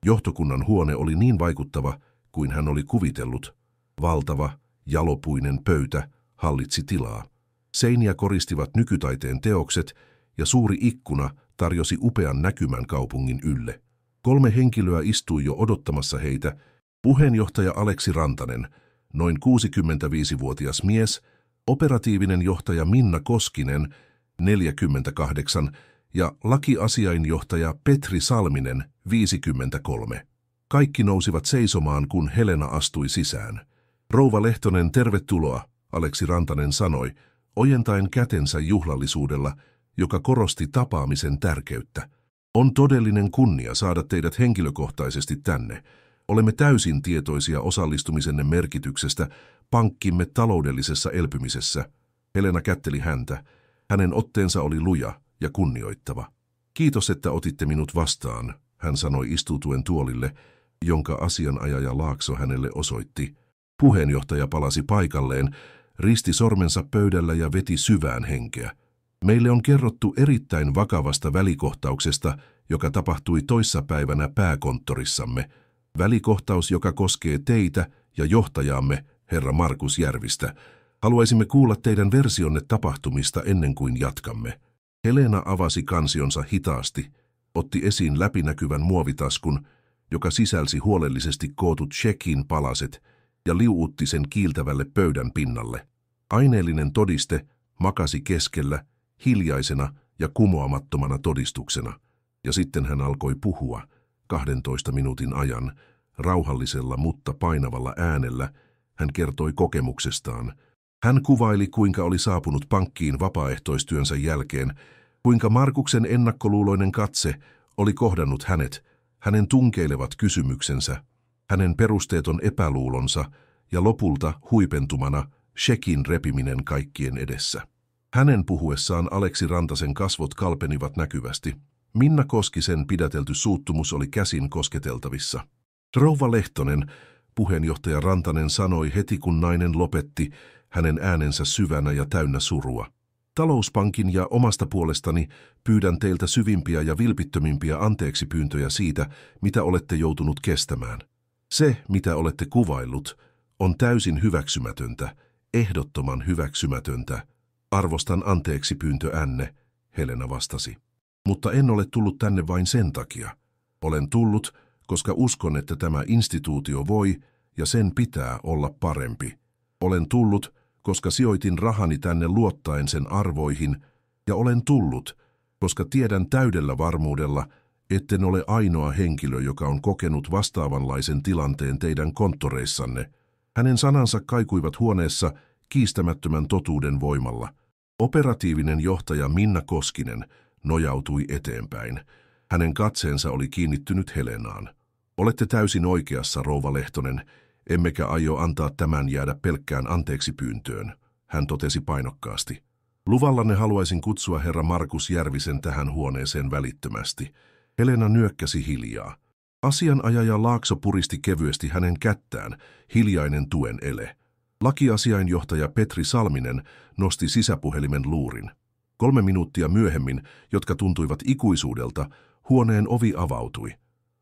Johtokunnan huone oli niin vaikuttava kuin hän oli kuvitellut. Valtava, jalopuinen pöytä hallitsi tilaa. Seiniä koristivat nykytaiteen teokset ja suuri ikkuna tarjosi upean näkymän kaupungin ylle. 3 henkilöä istui jo odottamassa heitä. Puheenjohtaja Aleksi Rantanen, noin 65-vuotias mies, operatiivinen johtaja Minna Koskinen, 48, ja lakiasiainjohtaja Petri Salminen, 53. Kaikki nousivat seisomaan, kun Helena astui sisään. Rouva Lehtonen, tervetuloa, Aleksi Rantanen sanoi, ojentaen kätensä juhlallisuudella, joka korosti tapaamisen tärkeyttä. On todellinen kunnia saada teidät henkilökohtaisesti tänne. Olemme täysin tietoisia osallistumisenne merkityksestä pankkimme taloudellisessa elpymisessä. Helena kätteli häntä. Hänen otteensa oli luja ja kunnioittava. Kiitos, että otitte minut vastaan, hän sanoi istutuen tuolille, jonka asianajaja Laakso hänelle osoitti. Puheenjohtaja palasi paikalleen, risti sormensa pöydällä ja veti syvään henkeä. Meille on kerrottu erittäin vakavasta välikohtauksesta, joka tapahtui toissapäivänä pääkonttorissamme. Välikohtaus, joka koskee teitä ja johtajaamme, herra Markus Järvistä. Haluaisimme kuulla teidän versionne tapahtumista ennen kuin jatkamme. Helena avasi kansionsa hitaasti, otti esiin läpinäkyvän muovitaskun, joka sisälsi huolellisesti kootut shekin palaset ja liuutti sen kiiltävälle pöydän pinnalle. Aineellinen todiste makasi keskellä, hiljaisena ja kumoamattomana todistuksena, ja sitten hän alkoi puhua 12 minuutin ajan, rauhallisella mutta painavalla äänellä. Hän kertoi kokemuksestaan. Hän kuvaili, kuinka oli saapunut pankkiin vapaaehtoistyönsä jälkeen, kuinka Markuksen ennakkoluuloinen katse oli kohdannut hänet, hänen tunkeilevat kysymyksensä, hänen perusteeton epäluulonsa ja lopulta huipentumana shekin repiminen kaikkien edessä. Hänen puhuessaan Aleksi Rantasen kasvot kalpenivat näkyvästi. Minna Koskisen pidätelty suuttumus oli käsin kosketeltavissa. Rouva Lehtonen, puheenjohtaja Rantanen sanoi heti kun nainen lopetti, hänen äänensä syvänä ja täynnä surua. Talouspankin ja omasta puolestani pyydän teiltä syvimpiä ja vilpittömimpiä anteeksipyyntöjä siitä, mitä olette joutunut kestämään. Se, mitä olette kuvaillut, on täysin hyväksymätöntä, ehdottoman hyväksymätöntä. Arvostan anteeksipyyntöänne, Helena vastasi. Mutta en ole tullut tänne vain sen takia. Olen tullut, koska uskon, että tämä instituutio voi ja sen pitää olla parempi. Olen tullut, koska sijoitin rahani tänne luottaen sen arvoihin, ja olen tullut, koska tiedän täydellä varmuudella, etten ole ainoa henkilö, joka on kokenut vastaavanlaisen tilanteen teidän konttoreissanne. Hänen sanansa kaikuivat huoneessa kiistämättömän totuuden voimalla. Operatiivinen johtaja Minna Koskinen nojautui eteenpäin. Hänen katseensa oli kiinnittynyt Helenaan. Olette täysin oikeassa, rouva Lehtonen, emmekä aio antaa tämän jäädä pelkkään anteeksipyyntöön, hän totesi painokkaasti. Luvallanne haluaisin kutsua herra Markus Järvisen tähän huoneeseen välittömästi. Helena nyökkäsi hiljaa. Asianajaja Laakso puristi kevyesti hänen kättään, hiljainen tuen ele. Lakiasiainjohtaja Petri Salminen nosti sisäpuhelimen luurin. 3 minuuttia myöhemmin, jotka tuntuivat ikuisuudelta, huoneen ovi avautui.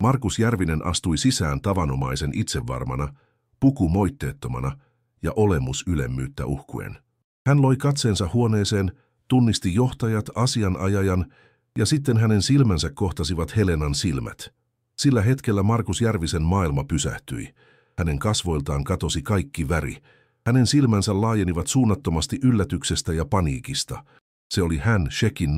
Markus Järvinen astui sisään tavanomaisen itsevarmana, puku moitteettomana ja olemus ylemmyyttä uhkuen. Hän loi katseensa huoneeseen, tunnisti johtajat, asianajajan Ja sitten hänen silmänsä kohtasivat Helenan silmät. Sillä hetkellä Markus Järvisen maailma pysähtyi. Hänen kasvoiltaan katosi kaikki väri. Hänen silmänsä laajenivat suunnattomasti yllätyksestä ja paniikista. Se oli hän, Shekin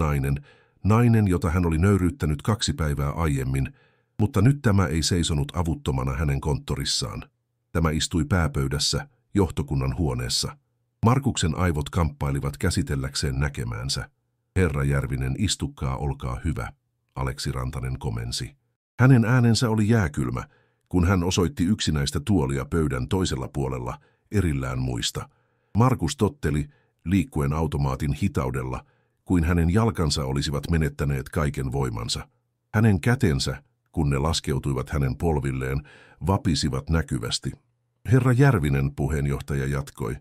nainen, jota hän oli nöyryyttänyt 2 päivää aiemmin, mutta nyt tämä ei seisonut avuttomana hänen konttorissaan. Tämä istui pääpöydässä, johtokunnan huoneessa. Markuksen aivot kamppailivat käsitelläkseen näkemäänsä. Herra Järvinen, istukkaa, olkaa hyvä, Aleksi Rantanen komensi. Hänen äänensä oli jääkylmä, kun hän osoitti yksinäistä tuolia pöydän toisella puolella, erillään muista. Markus totteli, liikkuen automaatin hitaudella, kuin hänen jalkansa olisivat menettäneet kaiken voimansa. Hänen kätensä, kun ne laskeutuivat hänen polvilleen, vapisivat näkyvästi. Herra Järvinen, puheenjohtaja jatkoi,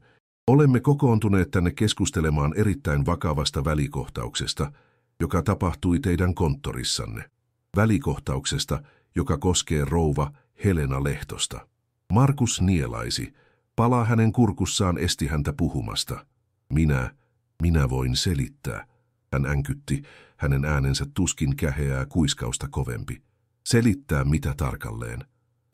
olemme kokoontuneet tänne keskustelemaan erittäin vakavasta välikohtauksesta, joka tapahtui teidän konttorissanne. Välikohtauksesta, joka koskee rouva Helena Lehtosta. Markus nielaisi. Pala hänen kurkussaan esti häntä puhumasta. Minä voin selittää. Hän änkytti, hänen äänensä tuskin käheää kuiskausta kovempi. Selittää mitä tarkalleen?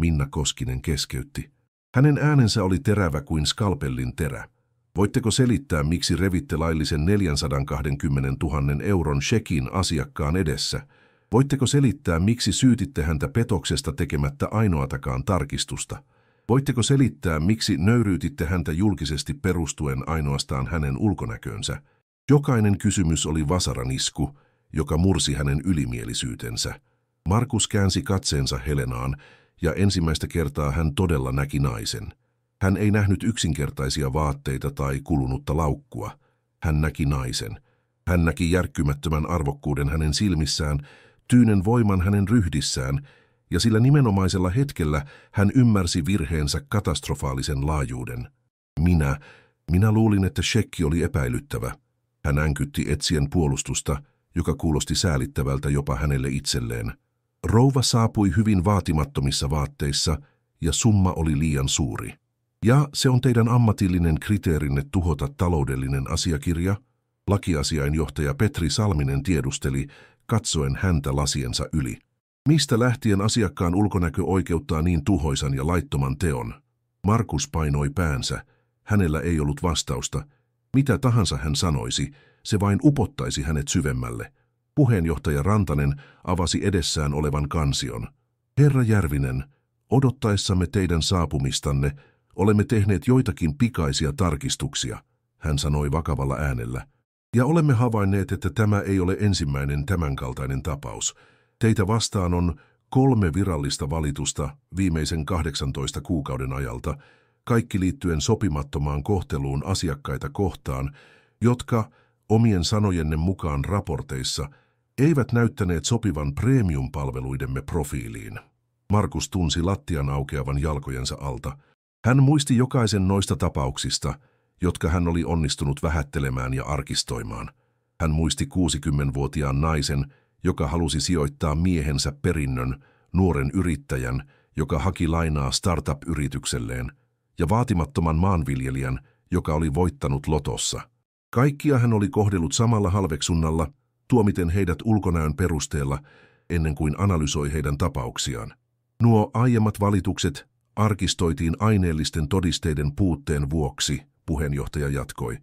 Minna Koskinen keskeytti. Hänen äänensä oli terävä kuin skalpellin terä. Voitteko selittää, miksi revitte laillisen 420 000 euron shekin asiakkaan edessä? Voitteko selittää, miksi syytitte häntä petoksesta tekemättä ainoatakaan tarkistusta? Voitteko selittää, miksi nöyryytitte häntä julkisesti perustuen ainoastaan hänen ulkonäköönsä? Jokainen kysymys oli vasaranisku, joka mursi hänen ylimielisyytensä. Markus käänsi katseensa Helenaan, ja ensimmäistä kertaa hän todella näki naisen. Hän ei nähnyt yksinkertaisia vaatteita tai kulunutta laukkua. Hän näki naisen. Hän näki järkkymättömän arvokkuuden hänen silmissään, tyynen voiman hänen ryhdissään, ja sillä nimenomaisella hetkellä hän ymmärsi virheensä katastrofaalisen laajuuden. Minä luulin, että shekki oli epäilyttävä. Hän änkytti etsien puolustusta, joka kuulosti säälittävältä jopa hänelle itselleen. Rouva saapui hyvin vaatimattomissa vaatteissa, ja summa oli liian suuri. Ja se on teidän ammatillinen kriteerinne tuhota taloudellinen asiakirja? Lakiasiainjohtaja Petri Salminen tiedusteli, katsoen häntä lasiensa yli. Mistä lähtien asiakkaan ulkonäkö oikeuttaa niin tuhoisan ja laittoman teon? Markus painoi päänsä. Hänellä ei ollut vastausta. Mitä tahansa hän sanoisi, se vain upottaisi hänet syvemmälle. Puheenjohtaja Rantanen avasi edessään olevan kansion. Herra Järvinen, odottaessamme teidän saapumistanne, olemme tehneet joitakin pikaisia tarkistuksia, hän sanoi vakavalla äänellä. Ja olemme havainneet, että tämä ei ole ensimmäinen tämänkaltainen tapaus. Teitä vastaan on 3 virallista valitusta viimeisen 18 kuukauden ajalta, kaikki liittyen sopimattomaan kohteluun asiakkaita kohtaan, jotka omien sanojenne mukaan raporteissa eivät näyttäneet sopivan premium-palveluidemme profiiliin. Markus tunsi lattian aukeavan jalkojensa alta. Hän muisti jokaisen noista tapauksista, jotka hän oli onnistunut vähättelemään ja arkistoimaan. Hän muisti 60-vuotiaan naisen, joka halusi sijoittaa miehensä perinnön, nuoren yrittäjän, joka haki lainaa startup-yritykselleen, ja vaatimattoman maanviljelijän, joka oli voittanut lotossa. Kaikkia hän oli kohdellut samalla halveksunnalla, tuomiten heidät ulkonäön perusteella, ennen kuin analysoi heidän tapauksiaan. Nuo aiemmat valitukset arkistoitiin aineellisten todisteiden puutteen vuoksi, puheenjohtaja jatkoi.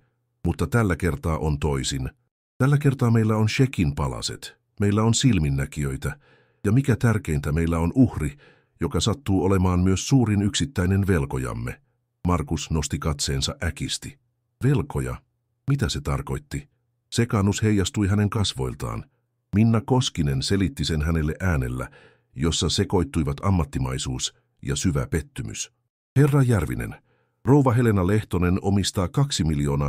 Mutta tällä kertaa on toisin. Tällä kertaa meillä on shekin palaset, meillä on silminnäkijöitä, ja mikä tärkeintä, meillä on uhri, joka sattuu olemaan myös suurin yksittäinen velkojamme. Markus nosti katseensa äkisti. Velkoja? Mitä se tarkoitti? Sekaannus heijastui hänen kasvoiltaan. Minna Koskinen selitti sen hänelle äänellä, jossa sekoittuivat ammattimaisuus ja syvä pettymys. Herra Järvinen, rouva Helena Lehtonen omistaa 2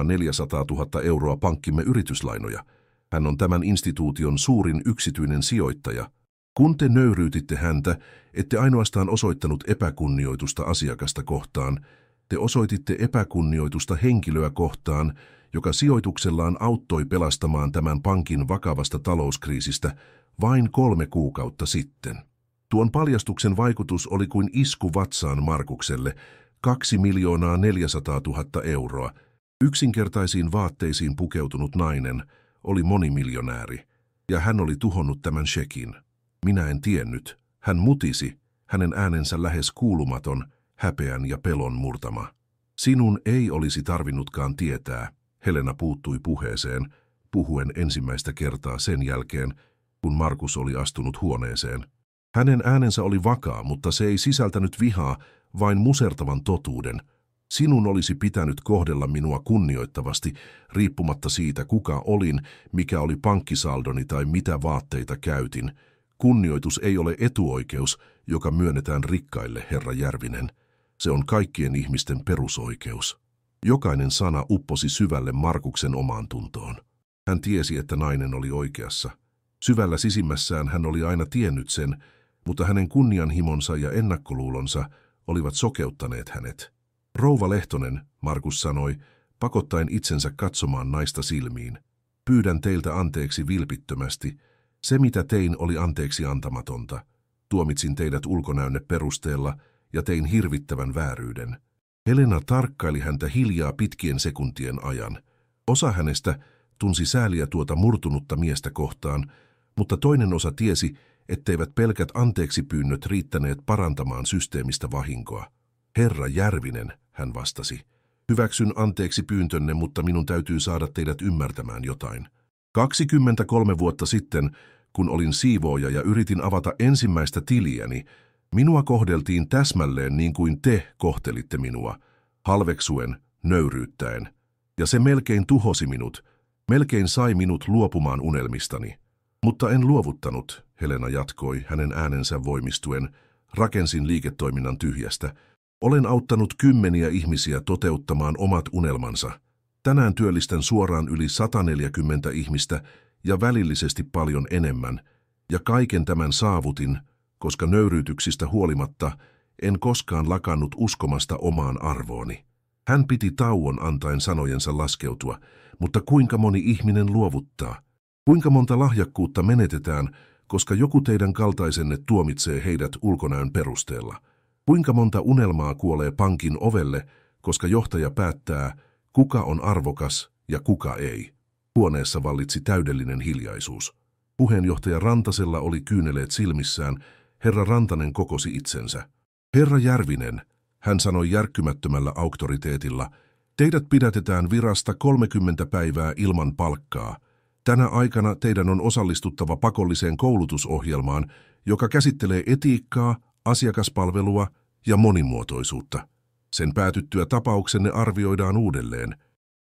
400 000 euroa pankkimme yrityslainoja. Hän on tämän instituution suurin yksityinen sijoittaja. Kun te nöyryytitte häntä, ette ainoastaan osoittanut epäkunnioitusta asiakasta kohtaan, te osoititte epäkunnioitusta henkilöä kohtaan, joka sijoituksellaan auttoi pelastamaan tämän pankin vakavasta talouskriisistä vain 3 kuukautta sitten. Tuon paljastuksen vaikutus oli kuin isku vatsaan Markukselle, 2 400 000 euroa. Yksinkertaisiin vaatteisiin pukeutunut nainen oli monimiljonääri. ja hän oli tuhonnut tämän shekin. Minä en tiennyt. Hän mutisi, hänen äänensä lähes kuulumaton, häpeän ja pelon murtama. Sinun ei olisi tarvinnutkaan tietää, Helena puuttui puheeseen, puhuen ensimmäistä kertaa sen jälkeen, kun Markus oli astunut huoneeseen. Hänen äänensä oli vakaa, mutta se ei sisältänyt vihaa, vain musertavan totuuden. Sinun olisi pitänyt kohdella minua kunnioittavasti, riippumatta siitä, kuka olin, mikä oli pankkisaldoni tai mitä vaatteita käytin. Kunnioitus ei ole etuoikeus, joka myönnetään rikkaille, herra Järvinen. Se on kaikkien ihmisten perusoikeus. Jokainen sana upposi syvälle Markuksen omaan tuntoon. Hän tiesi, että nainen oli oikeassa. Syvällä sisimmässään hän oli aina tiennyt sen, mutta hänen kunnianhimonsa ja ennakkoluulonsa olivat sokeuttaneet hänet. Rouva Lehtonen, Markus sanoi, pakottaen itsensä katsomaan naista silmiin. Pyydän teiltä anteeksi vilpittömästi. Se, mitä tein, oli anteeksi antamatonta. Tuomitsin teidät ulkonäönne perusteella ja tein hirvittävän vääryyden. Helena tarkkaili häntä hiljaa pitkien sekuntien ajan. Osa hänestä tunsi sääliä tuota murtunutta miestä kohtaan, mutta toinen osa tiesi, etteivät pelkät anteeksipyynnöt riittäneet parantamaan systeemistä vahinkoa. Herra Järvinen, hän vastasi. Hyväksyn anteeksipyyntönne, mutta minun täytyy saada teidät ymmärtämään jotain. 23 vuotta sitten, kun olin siivooja ja yritin avata ensimmäistä tiliäni, minua kohdeltiin täsmälleen niin kuin te kohtelitte minua, halveksuen, nöyryyttäen. Ja se melkein tuhosi minut, melkein sai minut luopumaan unelmistani. Mutta en luovuttanut, Helena jatkoi, hänen äänensä voimistuen. Rakensin liiketoiminnan tyhjästä. Olen auttanut kymmeniä ihmisiä toteuttamaan omat unelmansa. Tänään työllistän suoraan yli 140 ihmistä ja välillisesti paljon enemmän. Ja kaiken tämän saavutin, koska nöyryytyksistä huolimatta en koskaan lakannut uskomasta omaan arvooni. Hän piti tauon antaen sanojensa laskeutua, mutta kuinka moni ihminen luovuttaa? Kuinka monta lahjakkuutta menetetään, koska joku teidän kaltaisenne tuomitsee heidät ulkonäön perusteella? Kuinka monta unelmaa kuolee pankin ovelle, koska johtaja päättää, kuka on arvokas ja kuka ei? Huoneessa vallitsi täydellinen hiljaisuus. Puheenjohtaja Rantasella oli kyyneleet silmissään. Herra Rantanen kokosi itsensä. Herra Järvinen, hän sanoi järkkymättömällä auktoriteetilla, teidät pidätetään virasta 30 päivää ilman palkkaa. Tänä aikana teidän on osallistuttava pakolliseen koulutusohjelmaan, joka käsittelee etiikkaa, asiakaspalvelua ja monimuotoisuutta. Sen päätyttyä tapauksenne arvioidaan uudelleen.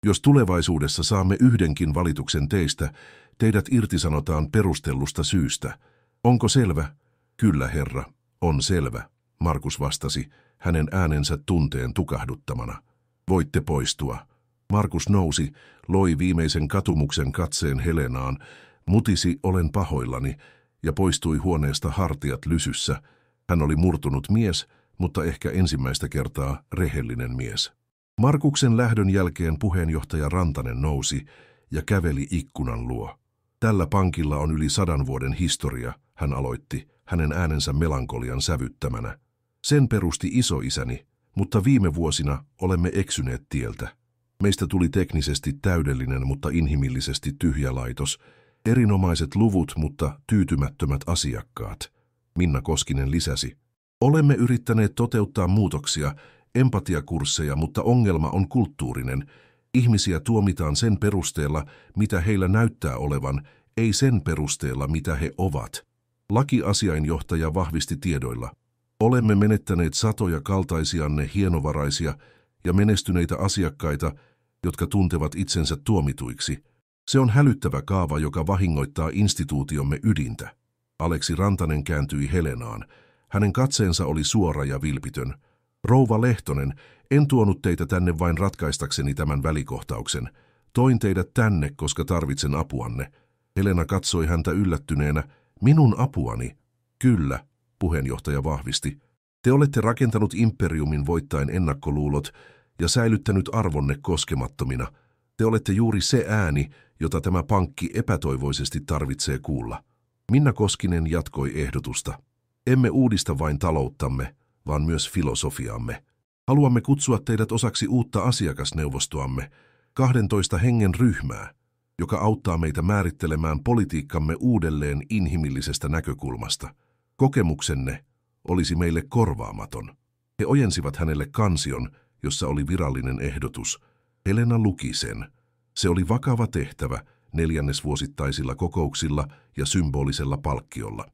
Jos tulevaisuudessa saamme yhdenkin valituksen teistä, teidät irtisanotaan perustellusta syystä. Onko selvä? Kyllä, herra, on selvä, Markus vastasi, hänen äänensä tunteen tukahduttamana. Voitte poistua. Markus nousi, loi viimeisen katumuksen katseen Helenaan, mutisi olen pahoillani ja poistui huoneesta hartiat lysyssä. Hän oli murtunut mies, mutta ehkä ensimmäistä kertaa rehellinen mies. Markuksen lähdön jälkeen puheenjohtaja Rantanen nousi ja käveli ikkunan luo. Tällä pankilla on yli 100 vuoden historia, hän aloitti, hänen äänensä melankolian sävyttämänä. Sen perusti isoisäni, mutta viime vuosina olemme eksyneet tieltä. Meistä tuli teknisesti täydellinen, mutta inhimillisesti tyhjä laitos. Erinomaiset luvut, mutta tyytymättömät asiakkaat. Minna Koskinen lisäsi. Olemme yrittäneet toteuttaa muutoksia, empatiakursseja, mutta ongelma on kulttuurinen. Ihmisiä tuomitaan sen perusteella, mitä heillä näyttää olevan, ei sen perusteella, mitä he ovat. Lakiasiainjohtaja vahvisti tiedoilla. Olemme menettäneet satoja kaltaisianne hienovaraisia ja menestyneitä asiakkaita, jotka tuntevat itsensä tuomituiksi. Se on hälyttävä kaava, joka vahingoittaa instituutiomme ydintä. Aleksi Rantanen kääntyi Helenaan. Hänen katseensa oli suora ja vilpitön. Rouva Lehtonen, en tuonut teitä tänne vain ratkaistakseni tämän välikohtauksen. Toin teidät tänne, koska tarvitsen apuanne. Helena katsoi häntä yllättyneenä. Minun apuani? Kyllä, puheenjohtaja vahvisti. Te olette rakentanut imperiumin voittaen ennakkoluulot ja säilyttänyt arvonne koskemattomina. Te olette juuri se ääni, jota tämä pankki epätoivoisesti tarvitsee kuulla. Minna Koskinen jatkoi ehdotusta. Emme uudista vain talouttamme, vaan myös filosofiamme. Haluamme kutsua teidät osaksi uutta asiakasneuvostoamme, 12 hengen ryhmää. joka auttaa meitä määrittelemään politiikkamme uudelleen inhimillisestä näkökulmasta. Kokemuksenne olisi meille korvaamaton. He ojensivat hänelle kansion, jossa oli virallinen ehdotus. Helena luki sen. Se oli vakava tehtävä neljännesvuosittaisilla kokouksilla ja symbolisella palkkiolla.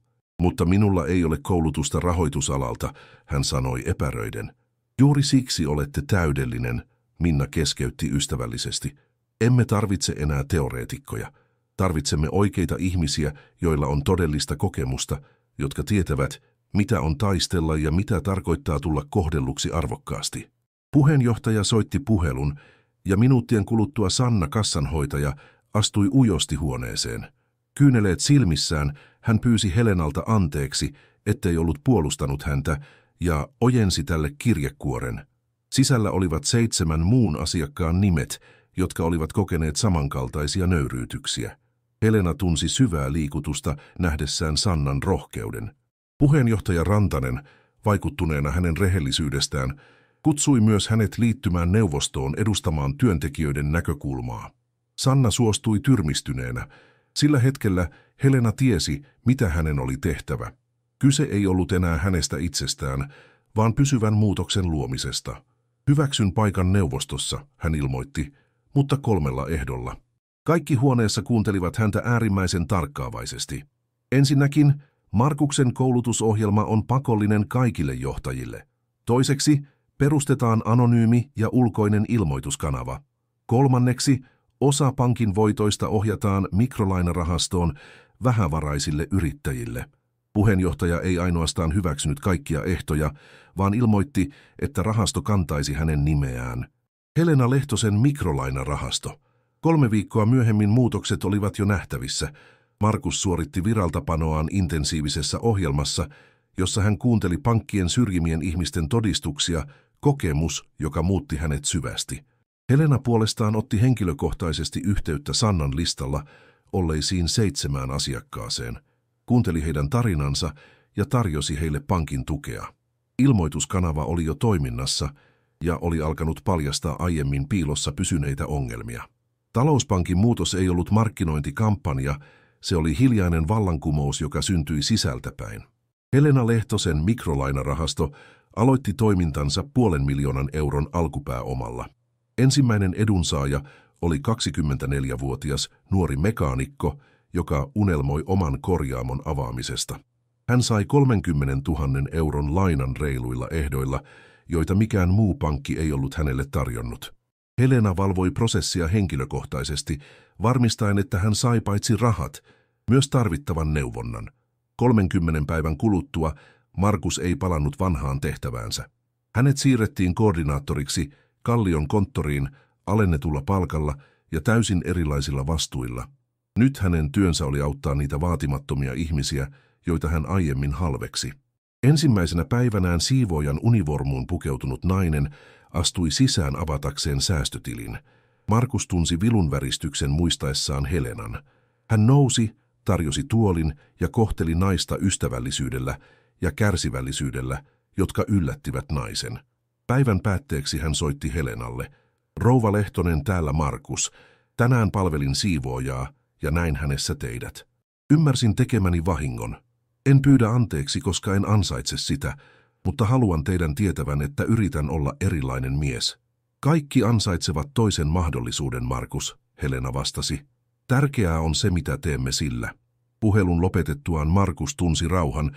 Mutta minulla ei ole koulutusta rahoitusalalta, hän sanoi epäröiden. Juuri siksi olette täydellinen, Minna keskeytti ystävällisesti. Emme tarvitse enää teoreetikkoja. Tarvitsemme oikeita ihmisiä, joilla on todellista kokemusta, jotka tietävät, mitä on taistella ja mitä tarkoittaa tulla kohdelluksi arvokkaasti. Puheenjohtaja soitti puhelun, ja minuuttien kuluttua Sanna kassanhoitaja astui ujosti huoneeseen. Kyyneleet silmissään hän pyysi Helenalta anteeksi, ettei ollut puolustanut häntä, ja ojensi tälle kirjekuoren. Sisällä olivat 7 muun asiakkaan nimet, jotka olivat kokeneet samankaltaisia nöyryytyksiä. Helena tunsi syvää liikutusta nähdessään Sannan rohkeuden. Puheenjohtaja Rantanen, vaikuttuneena hänen rehellisyydestään, kutsui myös hänet liittymään neuvostoon edustamaan työntekijöiden näkökulmaa. Sanna suostui tyrmistyneenä. Sillä hetkellä Helena tiesi, mitä hänen oli tehtävä. Kyse ei ollut enää hänestä itsestään, vaan pysyvän muutoksen luomisesta. Hyväksyn paikan neuvostossa, hän ilmoitti, mutta 3 ehdolla. Kaikki huoneessa kuuntelivat häntä äärimmäisen tarkkaavaisesti. Ensinnäkin, Markuksen koulutusohjelma on pakollinen kaikille johtajille. Toiseksi, perustetaan anonyymi ja ulkoinen ilmoituskanava. 3. Osa pankin voitoista ohjataan mikrolainarahastoon vähävaraisille yrittäjille. Puheenjohtaja ei ainoastaan hyväksynyt kaikkia ehtoja, vaan ilmoitti, että rahasto kantaisi hänen nimeään. Helena Lehtosen mikrolainarahasto. 3 viikkoa myöhemmin muutokset olivat jo nähtävissä. Markus suoritti viraltapanoaan intensiivisessä ohjelmassa, jossa hän kuunteli pankkien syrjimien ihmisten todistuksia, kokemus, joka muutti hänet syvästi. Helena puolestaan otti henkilökohtaisesti yhteyttä Sannan listalla olleisiin 7 asiakkaaseen, kuunteli heidän tarinansa ja tarjosi heille pankin tukea. Ilmoituskanava oli jo toiminnassa ja oli alkanut paljastaa aiemmin piilossa pysyneitä ongelmia. Talouspankin muutos ei ollut markkinointikampanja, se oli hiljainen vallankumous, joka syntyi sisältäpäin. Helena Lehtosen mikrolainarahasto aloitti toimintansa 500 000 euron alkupääomalla. Ensimmäinen edunsaaja oli 24-vuotias nuori mekaanikko, joka unelmoi oman korjaamon avaamisesta. Hän sai 30 000 euron lainan reiluilla ehdoilla, joita mikään muu pankki ei ollut hänelle tarjonnut. Helena valvoi prosessia henkilökohtaisesti, varmistaen, että hän sai paitsi rahat, myös tarvittavan neuvonnan. 30 päivän kuluttua Markus ei palannut vanhaan tehtäväänsä. Hänet siirrettiin koordinaattoriksi Kallion konttoriin alennetulla palkalla ja täysin erilaisilla vastuilla. Nyt hänen työnsä oli auttaa niitä vaatimattomia ihmisiä, joita hän aiemmin halveksi. Ensimmäisenä päivänään siivoojan univormuun pukeutunut nainen astui sisään avatakseen säästötilin. Markus tunsi vilunväristyksen muistaessaan Helenan. Hän nousi, tarjosi tuolin ja kohteli naista ystävällisyydellä ja kärsivällisyydellä, jotka yllättivät naisen. Päivän päätteeksi hän soitti Helenalle. Rouva Lehtonen, täällä Markus. Tänään palvelin siivoojaa ja näin hänessä teidät. Ymmärsin tekemäni vahingon. En pyydä anteeksi, koska en ansaitse sitä, mutta haluan teidän tietävän, että yritän olla erilainen mies. Kaikki ansaitsevat toisen mahdollisuuden, Markus, Helena vastasi. Tärkeää on se, mitä teemme sillä. Puhelun lopetettuaan Markus tunsi rauhan,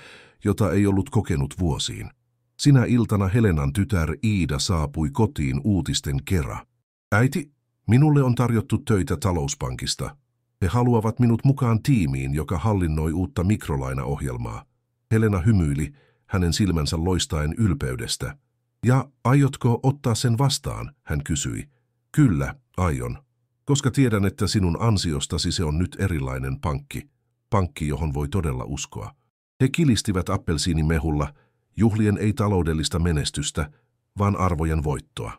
jota ei ollut kokenut vuosiin. Sinä iltana Helenan tytär Iida saapui kotiin uutisten kera. Äiti, minulle on tarjottu töitä talouspankista. He haluavat minut mukaan tiimiin, joka hallinnoi uutta mikrolainaohjelmaa. Helena hymyili, hänen silmänsä loistaen ylpeydestä. Ja aiotko ottaa sen vastaan, hän kysyi. Kyllä, aion. Koska tiedän, että sinun ansiostasi se on nyt erilainen pankki. Pankki, johon voi todella uskoa. He kilistivät appelsiinimehulla, juhlien ei taloudellista menestystä, vaan arvojen voittoa.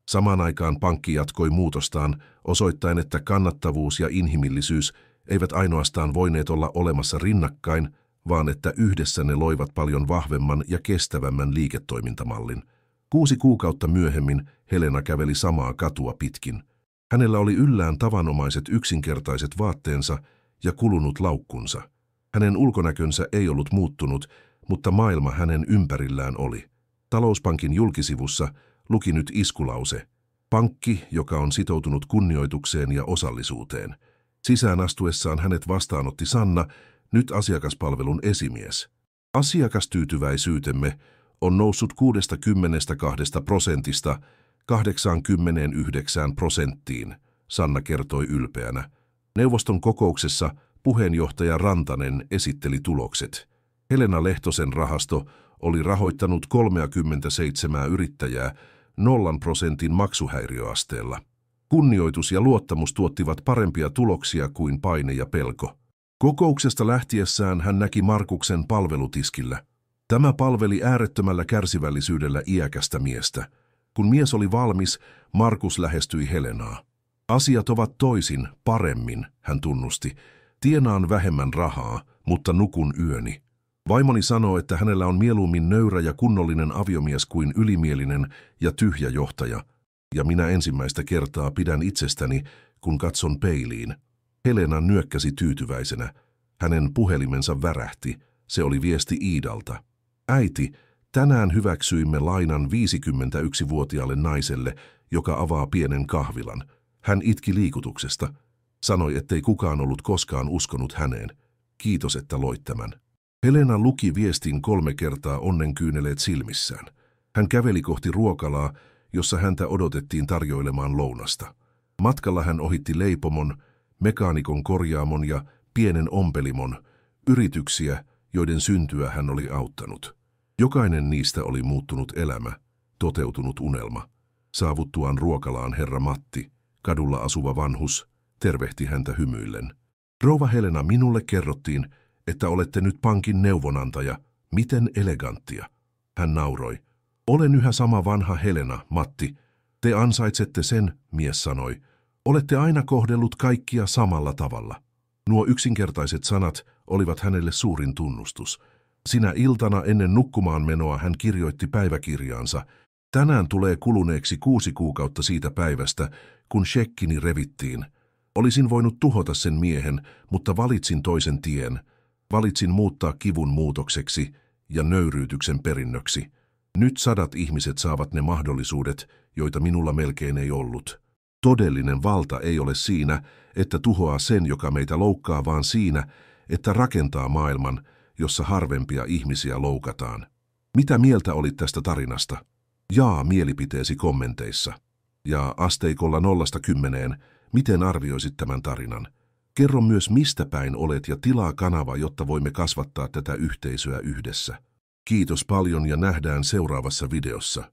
Samaan aikaan pankki jatkoi muutostaan, osoittaen, että kannattavuus ja inhimillisyys eivät ainoastaan voineet olla olemassa rinnakkain, vaan että yhdessä ne loivat paljon vahvemman ja kestävämmän liiketoimintamallin. 6 kuukautta myöhemmin Helena käveli samaa katua pitkin. Hänellä oli yllään tavanomaiset yksinkertaiset vaatteensa ja kulunut laukkunsa. Hänen ulkonäkönsä ei ollut muuttunut, mutta maailma hänen ympärillään oli. Talouspankin julkisivussa luki nyt iskulause. Pankki, joka on sitoutunut kunnioitukseen ja osallisuuteen. Sisään astuessaan hänet vastaanotti Sanna, nyt asiakaspalvelun esimies. Asiakastyytyväisyytemme on noussut 62% 89%, Sanna kertoi ylpeänä. Neuvoston kokouksessa puheenjohtaja Rantanen esitteli tulokset. Helena Lehtosen rahasto oli rahoittanut 37 yrittäjää 0% maksuhäiriöasteella. Kunnioitus ja luottamus tuottivat parempia tuloksia kuin paine ja pelko. Kokouksesta lähtiessään hän näki Markuksen palvelutiskillä. Tämä palveli äärettömällä kärsivällisyydellä iäkästä miestä. Kun mies oli valmis, Markus lähestyi Helenaa. Asiat ovat toisin, paremmin, hän tunnusti. Tienaan vähemmän rahaa, mutta nukun yöni. Vaimoni sanoo, että hänellä on mieluummin nöyrä ja kunnollinen aviomies kuin ylimielinen ja tyhjä johtaja. Ja minä ensimmäistä kertaa pidän itsestäni, kun katson peiliin. Helena nyökkäsi tyytyväisenä. Hänen puhelimensa värähti. Se oli viesti Iidalta. Äiti, tänään hyväksyimme lainan 51-vuotiaalle naiselle, joka avaa pienen kahvilan. Hän itki liikutuksesta. Sanoi, ettei kukaan ollut koskaan uskonut häneen. Kiitos, että loit tämän. Helena luki viestin 3 kertaa onnenkyyneleet silmissään. Hän käveli kohti ruokalaa, jossa häntä odotettiin tarjoilemaan lounasta. Matkalla hän ohitti leipomon, mekaanikon korjaamon ja pienen ompelimon, yrityksiä, joiden syntyä hän oli auttanut. Jokainen niistä oli muuttunut elämä, toteutunut unelma. Saavuttuaan ruokalaan herra Matti, kadulla asuva vanhus, tervehti häntä hymyillen. Rouva Helena, minulle kerrottiin, että olette nyt pankin neuvonantaja. Miten eleganttia. Hän nauroi. Olen yhä sama vanha Helena, Matti. Te ansaitsette sen, mies sanoi. Olette aina kohdellut kaikkia samalla tavalla. Nuo yksinkertaiset sanat olivat hänelle suurin tunnustus. Sinä iltana ennen nukkumaan menoa hän kirjoitti päiväkirjaansa. Tänään tulee kuluneeksi 6 kuukautta siitä päivästä, kun shekkini revittiin. Olisin voinut tuhota sen miehen, mutta valitsin toisen tien. Valitsin muuttaa kivun muutokseksi ja nöyryytyksen perinnöksi. Nyt 100 ihmiset saavat ne mahdollisuudet, joita minulla melkein ei ollut. Todellinen valta ei ole siinä, että tuhoaa sen, joka meitä loukkaa, vaan siinä, että rakentaa maailman, jossa harvempia ihmisiä loukataan. Mitä mieltä olit tästä tarinasta? Jaa mielipiteesi kommenteissa. Ja asteikolla 0–10, miten arvioisit tämän tarinan? Kerro myös mistä päin olet ja tilaa kanava, jotta voimme kasvattaa tätä yhteisöä yhdessä. Kiitos paljon ja nähdään seuraavassa videossa.